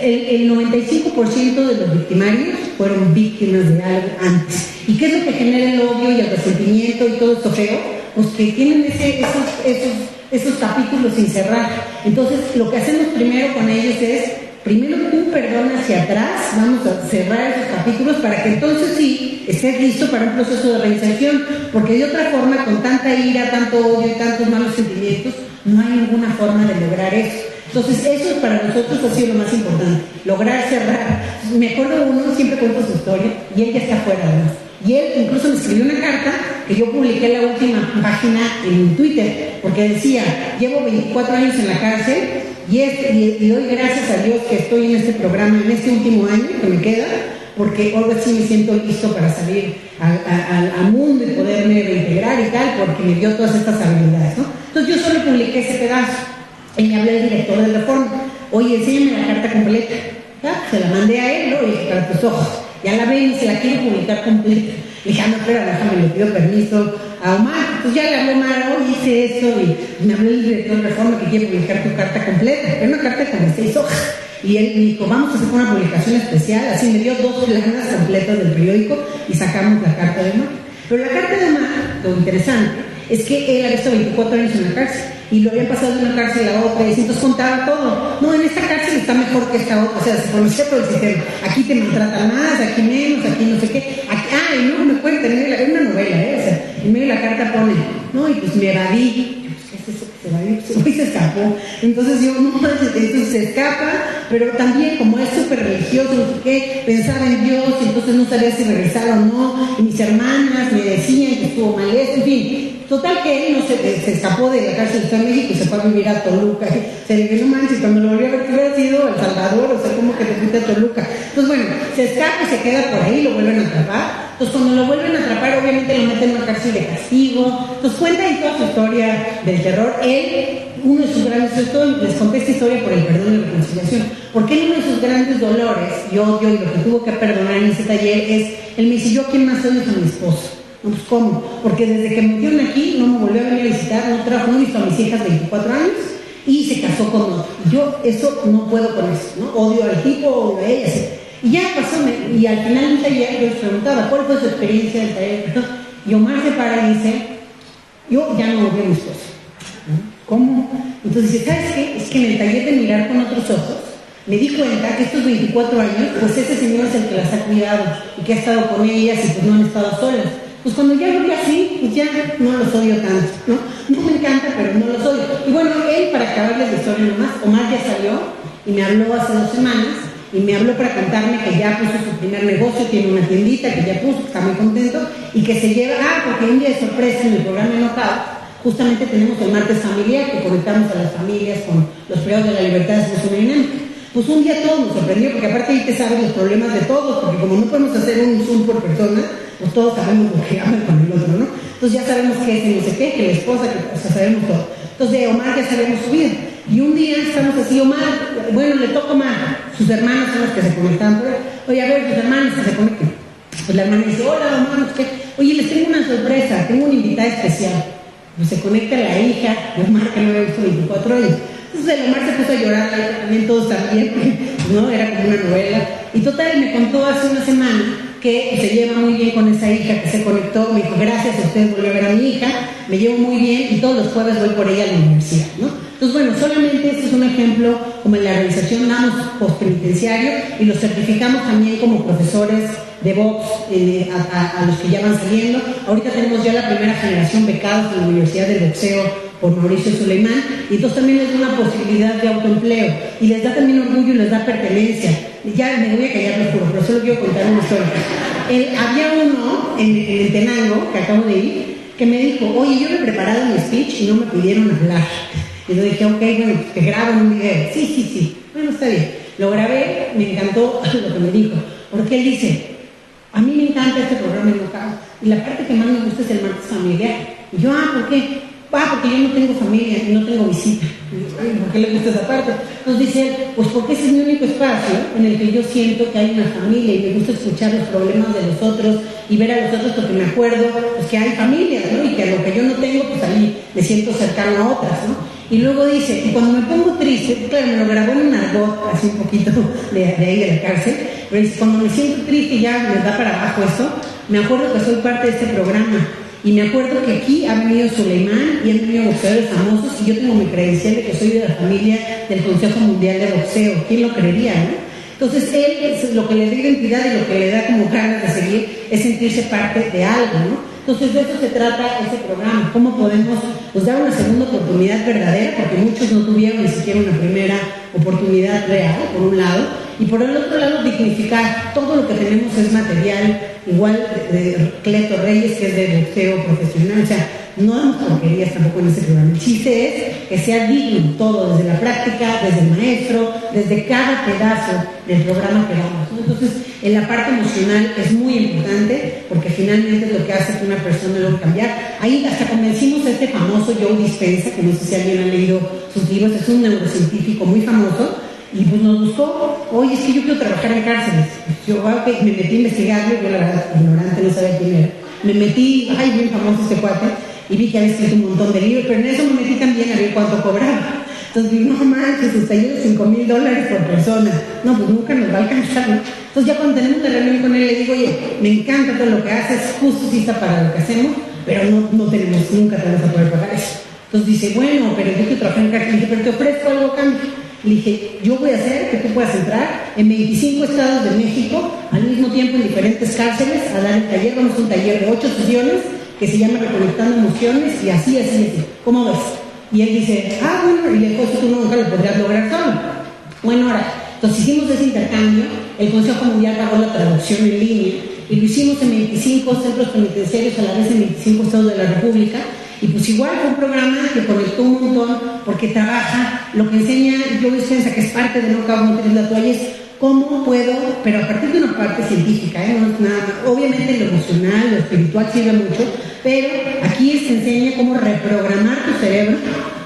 el 95% de los victimarios fueron víctimas de algo antes. ¿Y qué es lo que genera el odio y el resentimiento y todo esto feo? Pues que tienen esos capítulos sin cerrar. Entonces lo que hacemos primero con ellos es, primero un perdón hacia atrás, vamos a cerrar esos capítulos para que entonces sí estés listo para un proceso de reinserción, porque de otra forma, con tanta ira, tanto odio y tantos malos sentimientos, no hay ninguna forma de lograr eso. Entonces eso para nosotros ha sido lo más importante, lograr cerrar. Me acuerdo uno, siempre cuento su historia, y él ya está afuera además. Y él incluso me escribió una carta que yo publiqué en la última página en Twitter, porque decía, llevo 24 años en la cárcel y doy gracias a Dios que estoy en este programa, en este último año que me queda, porque ahora sí me siento listo para salir al mundo y poderme reintegrar y tal, porque me dio todas estas habilidades, ¿no? Entonces yo solo publiqué ese pedazo y me habló el director de Reforma. Oye, enséñame la carta completa. ¿Ya? Se la mandé a él, ¿no? Y dije, para tus ojos. Ya la ven y se la quiero publicar completa. Le dije, no, espera, déjame, le pido permiso a Omar. Entonces ya le hablé a Omar, oye, hice esto, y me habló el director de Reforma que quiere publicar tu carta completa. Era una carta como 6 hojas. Y él me dijo, vamos a hacer una publicación especial. Así me dio 2 planas completas del periódico y sacamos la carta de Omar. Pero la carta de Omar, lo interesante, es que él había estado 24 años en la cárcel y lo habían pasado de una cárcel a otra, y entonces contaba todo. No, en esta cárcel está mejor que esta otra, o sea, se conocía todo el sistema. Aquí te maltratan más, aquí menos, aquí no sé qué. Aquí, y no me cuenta, es una novela, o sea, en medio de la carta pone, no, y pues me evadí. Se escapó. Entonces yo, no, entonces se escapa, pero también como es súper religioso, no sé qué, pensaba en Dios, y entonces no sabía si regresar o no, y mis hermanas me decían que estuvo mal esto, en fin. Total que él no se escapó de la cárcel de México y se fue a vivir a Toluca. Se le dijo, no manches, cuando lo volví a ver, que hubiera sido El Salvador, o sea, como que te fuiste a Toluca. Entonces, bueno, se escapa y se queda por ahí, lo vuelven a atrapar. Entonces, cuando lo vuelven a atrapar, obviamente lo meten en una cárcel de castigo. Entonces, cuenta ahí toda su historia del terror. Él, uno de sus grandes, les conté esta historia por el perdón y la reconciliación, porque él, uno de sus grandes dolores y odio y lo que tuvo que perdonar en ese taller es, él me dice, yo a quién más odio es a mi esposo. No, pues ¿cómo? Porque desde que me metieron aquí no me volvió a venir a visitar, no he visto a mis hijas 24 años y se casó con otro. Yo eso no puedo con eso, ¿no? Odio al tipo, odio a ella, ¿sí? Y ya pasó, y al final del taller yo les preguntaba, ¿cuál fue su experiencia del taller? Y Omar se para y dice, yo ya no volví a mi esposo. ¿Cómo? Entonces dice, ¿sabes qué? Es que en el taller de mirar con otros ojos, me di cuenta que estos 24 años, pues ese señor es el que las ha cuidado y que ha estado con ellas y pues no han estado solas. Pues cuando ya lo vi así, pues ya no los odio tanto, ¿no? No me encanta, pero no los odio. Y bueno, él, para acabarles la historia nomás, Omar ya salió y me habló hace 2 semanas y me habló para contarme que ya puso su primer negocio, tiene una tiendita que ya puso, que está muy contento y que se lleva, porque un día de sorpresa en el programa de Knockout, justamente tenemos el martes familiar, que conectamos a las familias con los periodos de la libertad de expresión dinámica. Pues un día todo nos sorprendió, porque aparte ahí te sabes los problemas de todos, porque como no podemos hacer un Zoom por persona, pues todos sabemos lo que hablan con el otro, ¿no? Entonces ya sabemos que es no sé qué, que la esposa, que o sea, sabemos todo. Entonces de Omar ya sabemos su vida. Y un día estamos así, Omar, bueno, le toca Omar, sus hermanos son los que se conectaban por él. Oye, a ver, tus hermanos que se conecten. Pues la hermana dice, hola, Omar, ¿qué? Oye, les tengo una sorpresa, tengo una invitada especial. Pues se conecta la hija de Omar, que no había visto 24 años. Entonces el Omar se puso a llorar, también todos también, ¿no? Era como una novela. Y total, me contó hace una semana que se lleva muy bien con esa hija que se conectó. Me dijo, gracias a ustedes volví a ver a mi hija, me llevo muy bien y todos los jueves voy por ella a la universidad, ¿no? Entonces, bueno, solamente este es un ejemplo, como en la organización damos postpenitenciario y los certificamos también como profesores de box a los que ya van saliendo. Ahorita tenemos ya la primera generación becados en la Universidad del Boxeo por Mauricio Suleimán, y entonces también les da una posibilidad de autoempleo y les da también orgullo y les da pertenencia. Ya me voy a callar, lo juro, pero solo quiero contar una historia. Había uno en el Tenango, que acabo de ir, que me dijo, oye, yo me he preparado mi speech y no me pidieron hablar. Y yo dije, ok, bueno, pues que graben un video. Sí, bueno, está bien. Lo grabé, me encantó lo que me dijo, porque él dice, a mí me encanta este programa de Knockout y la parte que más me gusta es el martes familiar. Y yo, ¿por qué? Porque yo no tengo familia y no tengo visita. ¿Por qué le gusta esa parte? Entonces dice él, pues porque ese es mi único espacio en el que yo siento que hay una familia y me gusta escuchar los problemas de los otros y ver a los otros, porque me acuerdo pues, que hay familias, ¿no? Y que a lo que yo no tengo, pues ahí me siento cercano a otras, ¿no? Y luego dice, y cuando me pongo triste, claro, me lo grabó en un argot, así un poquito de ahí de la cárcel, pero dice, cuando me siento triste y ya me da para abajo eso, me acuerdo que soy parte de este programa. Y me acuerdo que aquí ha venido Suleimán y han venido boxeadores famosos y yo tengo mi credencial de que soy de la familia del Consejo Mundial de Boxeo. ¿Quién lo creería, no? Entonces él, lo que le da identidad y lo que le da como ganas de seguir es sentirse parte de algo, ¿no? Entonces de eso se trata ese programa, cómo podemos pues, dar una segunda oportunidad verdadera, porque muchos no tuvieron ni siquiera una primera oportunidad real, por un lado, y por el otro lado dignificar. Todo lo que tenemos es material, igual de Cleto Reyes, que es de boxeo profesional, o sea, no damos porquerías tampoco en este programa. El chiste es que sea digno todo, desde la práctica, desde el maestro, desde cada pedazo del programa que damos. Entonces, en la parte emocional es muy importante, porque finalmente es lo que hace que una persona logre cambiar. Ahí hasta convencimos a este famoso Joe Dispenza, que no sé si alguien ha leído sus libros, es un neurocientífico muy famoso, y pues nos buscó, oye, es que yo quiero trabajar en cárceles. Yo me metí a investigarlo, yo la verdad, ignorante, no sabía quién era. Me metí, bien famoso este cuate, y vi que había escrito un montón de libros, pero en eso me metí también a ver cuánto cobraba. Entonces vi, no manches, sus talleres $5,000 por persona. No, pues nunca nos va a alcanzar, ¿no? Entonces ya cuando tenemos la reunión con él, le digo, oye, me encanta todo lo que haces, justo si está para lo que hacemos, pero no tenemos, nunca te vamos a poder pagar eso. Entonces dice, bueno, pero yo quiero trabajar en cárcel. Le dije, pero te ofrezco algo a cambio. Le dije, yo voy a hacer que tú puedas entrar en 25 estados de México, al mismo tiempo en diferentes cárceles, a dar el taller. Vamos a un taller de 8 sesiones, que se llama Reconectando Emociones, y así. ¿Cómo ves? Y él dice, bueno, y le dijo, tú nunca lo podrías lograr solo. Bueno, ahora, entonces hicimos ese intercambio, el Consejo Mundial pagó la traducción en línea, y lo hicimos en 25 centros penitenciarios a la vez en 25 estados de la República, y pues igual fue un programa que conectó un montón, porque trabaja, lo que enseña Joe Dispenza, que es parte de Knockout, no tienes la toalla, es cómo puedo, pero a partir de una parte científica, no es nada, obviamente lo emocional, lo espiritual sirve mucho, pero aquí se enseña cómo reprogramar tu cerebro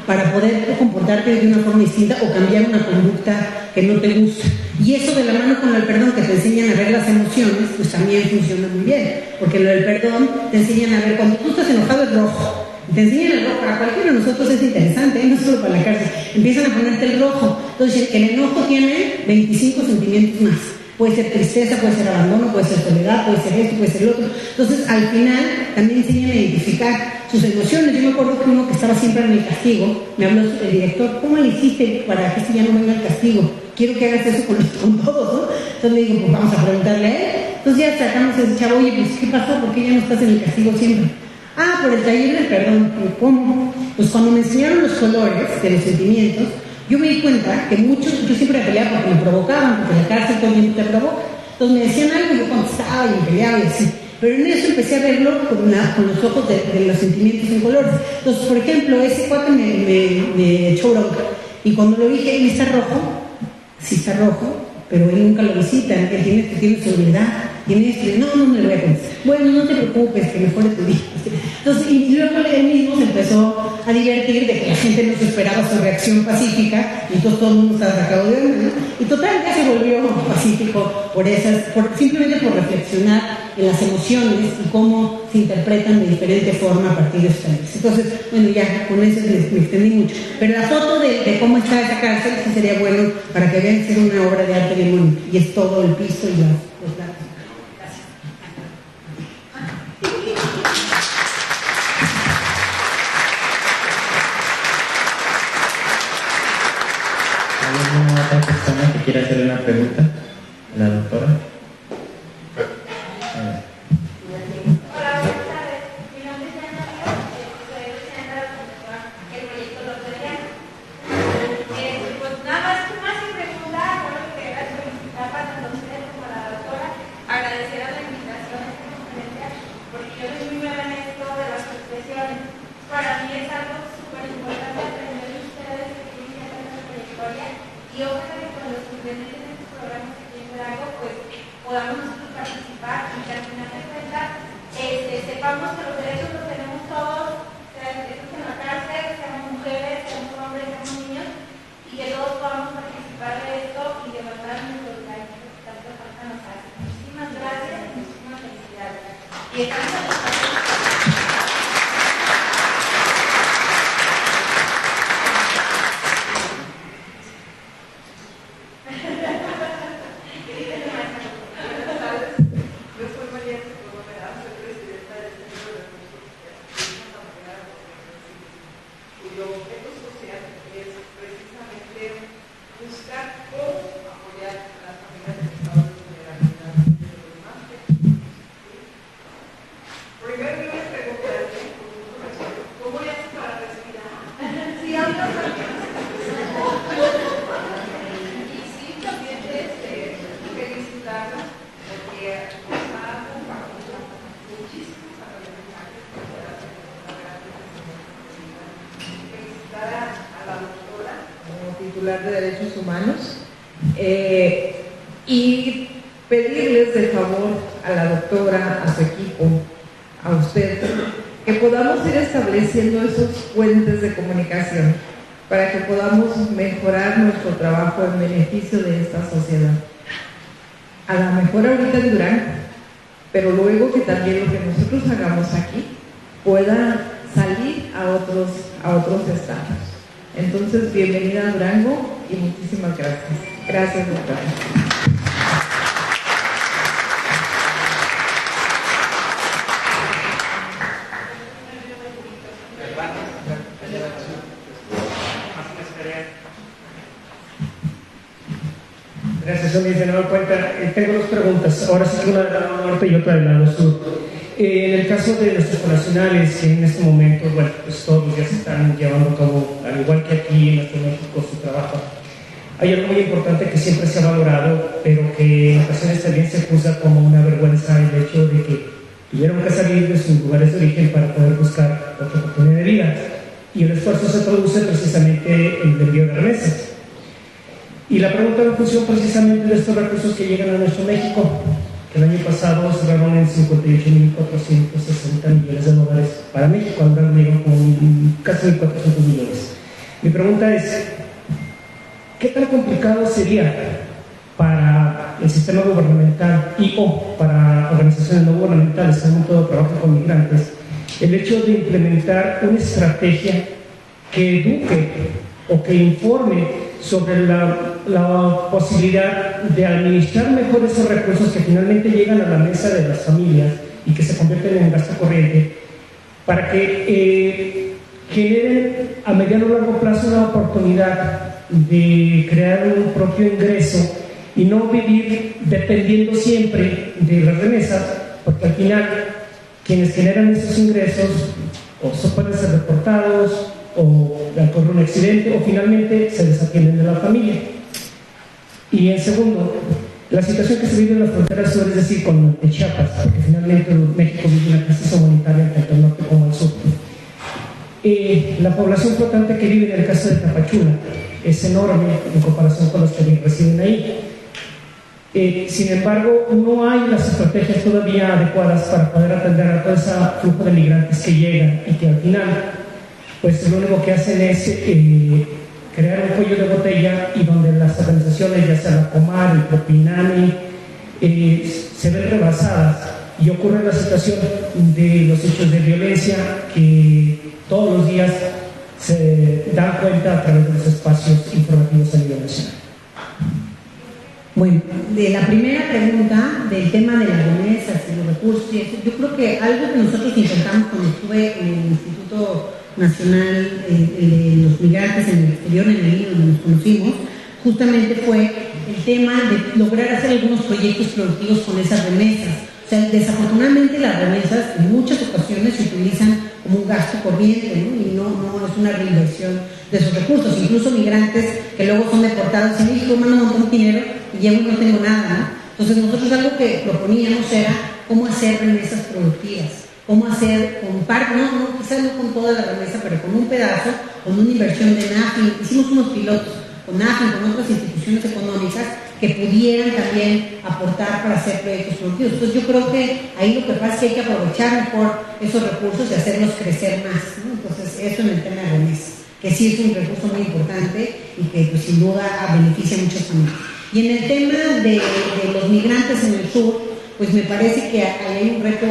para poder comportarte de una forma distinta o cambiar una conducta que no te gusta. Y eso de la mano con el perdón, que te enseñan a ver las emociones, pues también funciona muy bien, porque lo del perdón te enseñan a ver, cuando tú estás enojado es rojo, te enseñan el rojo. Para cualquiera de nosotros es interesante, no solo para la cárcel, empiezan a ponerte el rojo. Entonces el enojo tiene 25 sentimientos más. Puede ser tristeza, puede ser abandono, puede ser soledad, puede ser esto, puede ser lo otro. Entonces, al final, también enseñan a identificar sus emociones. Yo me acuerdo que uno que estaba siempre en el castigo, me habló el director, ¿cómo le hiciste para que ya no venga el castigo? Quiero que hagas eso con todos, ¿no? Entonces le digo, pues vamos a preguntarle a él. Entonces ya sacamos a ese chavo, oye, pues ¿qué pasó? ¿Por qué ya no estás en el castigo siempre? Ah, por el taller del perdón. ¿Cómo? Pues cuando me enseñaron los colores de los sentimientos, yo me di cuenta que muchos, yo siempre peleaba porque me provocaban, porque la cárcel todo el tiempo te provoca. Entonces me decían algo y yo contestaba y me peleaba y así. Pero en eso empecé a verlo con los ojos de los sentimientos en colores. Entonces, por ejemplo, ese cuate me echó bronca. Y cuando lo dije, ¿él está rojo? Sí está rojo, pero él nunca lo visita. Él tiene seguridad. Tiene esto. No le voy a contestar. Bueno, no te preocupes, que mejore tu día. Entonces, y luego él mismo se empezó a divertir de que la gente no se esperaba su reacción pacífica y entonces todo el mundo estaba sacado de onda, ¿no? Y total, ya se volvió pacífico simplemente por reflexionar en las emociones y cómo se interpretan de diferente forma a partir de esta vez. Entonces, bueno, ya con eso me extendí mucho. Pero la foto de cómo está esa cárcel sí sería bueno para que vean que es una obra de arte bien bonita. Y es todo el piso y los lados. ¿Alguna otra persona que quiera hacerle una pregunta a la doctora? de Derechos Humanos y pedirles de favor a la doctora, a su equipo, a usted, que podamos ir estableciendo esos puentes de comunicación para que podamos mejorar nuestro trabajo en beneficio de esta sociedad. A lo mejor ahorita en Durango, pero luego que también lo que nosotros hagamos aquí pueda salir a otros estados. Entonces, bienvenida a Durango y muchísimas gracias. Gracias, doctora. Gracias, Sonia. Se me da cuenta. Tengo dos preguntas. Ahora sí que una del lado norte y otra del lado sur. En el caso de nuestros connacionales, que en este momento, bueno, pues todos ya se están llevando a cabo, al igual que aquí en nuestro México, su trabajo. Hay algo muy importante que siempre se ha valorado, pero que en ocasiones también se juzga como una vergüenza, el hecho de que tuvieron que salir de sus lugares de origen para poder buscar otra oportunidad de vida. Y el esfuerzo se produce precisamente en el envío de remesas. Y la pregunta en función precisamente de estos recursos que llegan a nuestro México, que el año pasado cerraron en 58.460 millones de dólares para México, ahora llegan con casi 1.400 millones. Mi pregunta es, ¿qué tan complicado sería para para el sistema gubernamental y o para organizaciones no gubernamentales que hacen todo trabajo con migrantes, el hecho de implementar una estrategia que eduque o que informe sobre la posibilidad de administrar mejor esos recursos que finalmente llegan a la mesa de las familias y que se convierten en gasto corriente, para que generen a mediano o largo plazo una oportunidad de crear un propio ingreso y no vivir dependiendo siempre de las remesas, porque al final quienes generan esos ingresos o pueden ser deportados o ocurre un accidente o finalmente se desatienden de la familia. Y en segundo, la situación que se vive en la frontera sur, es decir, con Chiapas, porque finalmente México vive una crisis humanitaria tanto al norte como al sur. La población flotante que vive en el caso de Tapachula es enorme en comparación con los que residen ahí. Sin embargo, no hay las estrategias todavía adecuadas para poder atender a todo ese flujo de migrantes que llegan y que al final, pues lo único que hacen es crear un cuello de botella y donde las organizaciones, ya sea la Comar, el Propinami, se ven rebasadas y ocurre la situación de los hechos de violencia que todos los días se dan cuenta a través de los espacios informativos a nivel nacional. Bueno, de la primera pregunta del tema de las remesas y los recursos y eso, yo creo que algo que nosotros intentamos cuando estuve en el Instituto Nacional de los Migrantes en el exterior, en el INE, donde nos conocimos, justamente fue el tema de lograr hacer algunos proyectos productivos con esas remesas. O sea, desafortunadamente las remesas en muchas ocasiones se utilizan como un gasto corriente, ¿no? Y no es una reinversión de esos recursos. Incluso migrantes que luego son deportados en México mandan un montón de dinero y llego y no tengo nada, ¿no? Entonces nosotros algo que proponíamos era cómo hacer remesas productivas, cómo hacer con parte, quizás no con toda la remesa, pero con un pedazo, con una inversión de NAFIN. Hicimos unos pilotos con NAFIN, con otras instituciones económicas que pudieran también aportar para hacer proyectos productivos. Entonces yo creo que ahí lo que pasa es que hay que aprovechar mejor esos recursos y hacerlos crecer más, ¿no? Entonces eso en el tema de remesas, que sí es un recurso muy importante y que pues, sin duda beneficia a muchas familias. Y en el tema de los migrantes en el sur, pues me parece que hay un reto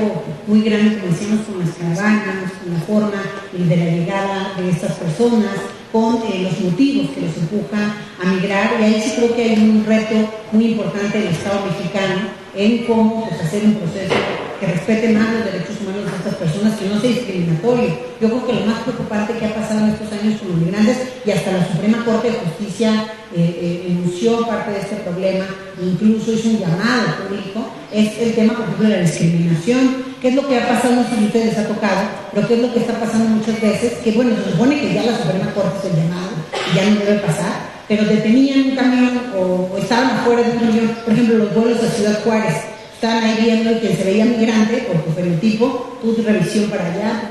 muy grande, como decíamos, con las caravanas, con la forma de la llegada de estas personas, con los motivos que los empujan a migrar, y ahí sí creo que hay un reto muy importante del Estado mexicano en cómo pues, hacer un proceso que respete más los derechos humanos de estas personas, que no sea discriminatorio. Yo creo que lo más preocupante que ha pasado en estos años con los migrantes, y hasta la Suprema Corte de Justicia enunció parte de este problema, incluso hizo un llamado público, es el tema, por ejemplo, de la discriminación. ¿Qué es lo que ha pasado? No sé si a ustedes les ha tocado, pero ¿qué es lo que está pasando muchas veces? Que bueno, se supone que ya la Suprema Corte es el llamado, y ya no debe pasar, pero detenían un camión o estaban afuera de un camión, por ejemplo, los vuelos a Ciudad Juárez, estaban ahí viendo que se veía migrante por tu fenotipo, tu revisión para allá,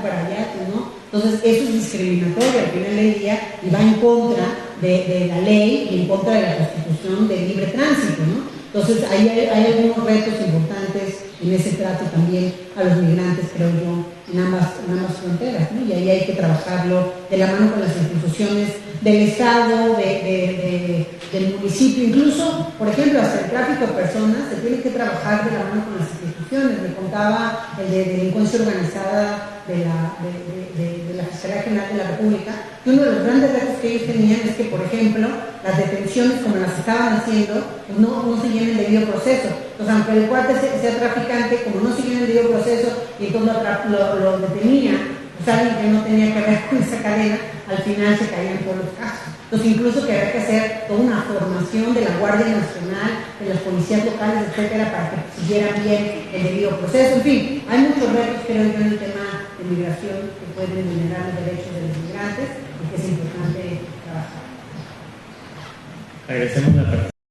tú no. Entonces, eso es discriminatorio al final del día y va en contra de la ley y en contra de la Constitución de libre tránsito, ¿no? Entonces, ahí hay algunos retos importantes en ese trato también a los migrantes, creo yo, en ambas fronteras, ¿no? Y ahí hay que trabajarlo de la mano con las instituciones del Estado, del municipio, incluso, por ejemplo, hasta el tráfico de personas se tiene que trabajar de la mano con las instituciones. Me contaba el de delincuencia organizada de la Fiscalía General de la República, que uno de los grandes retos que ellos tenían es que, por ejemplo, las detenciones, como las estaban haciendo, pues no seguían el debido proceso. Entonces, aunque el cuate sea traficante, como no seguían el debido proceso y entonces lo detenía, pues alguien que no tenía que ver con esa cadena, al final se caían por los casos. Entonces, incluso que había que hacer toda una formación de la Guardia Nacional, de las policías locales, etcétera, para que siguieran bien el debido proceso. En fin, hay muchos retos, creo yo, en el tema de migración que pueden vulnerar los derechos de los migrantes y que es importante trabajar. Agradecemos la participación.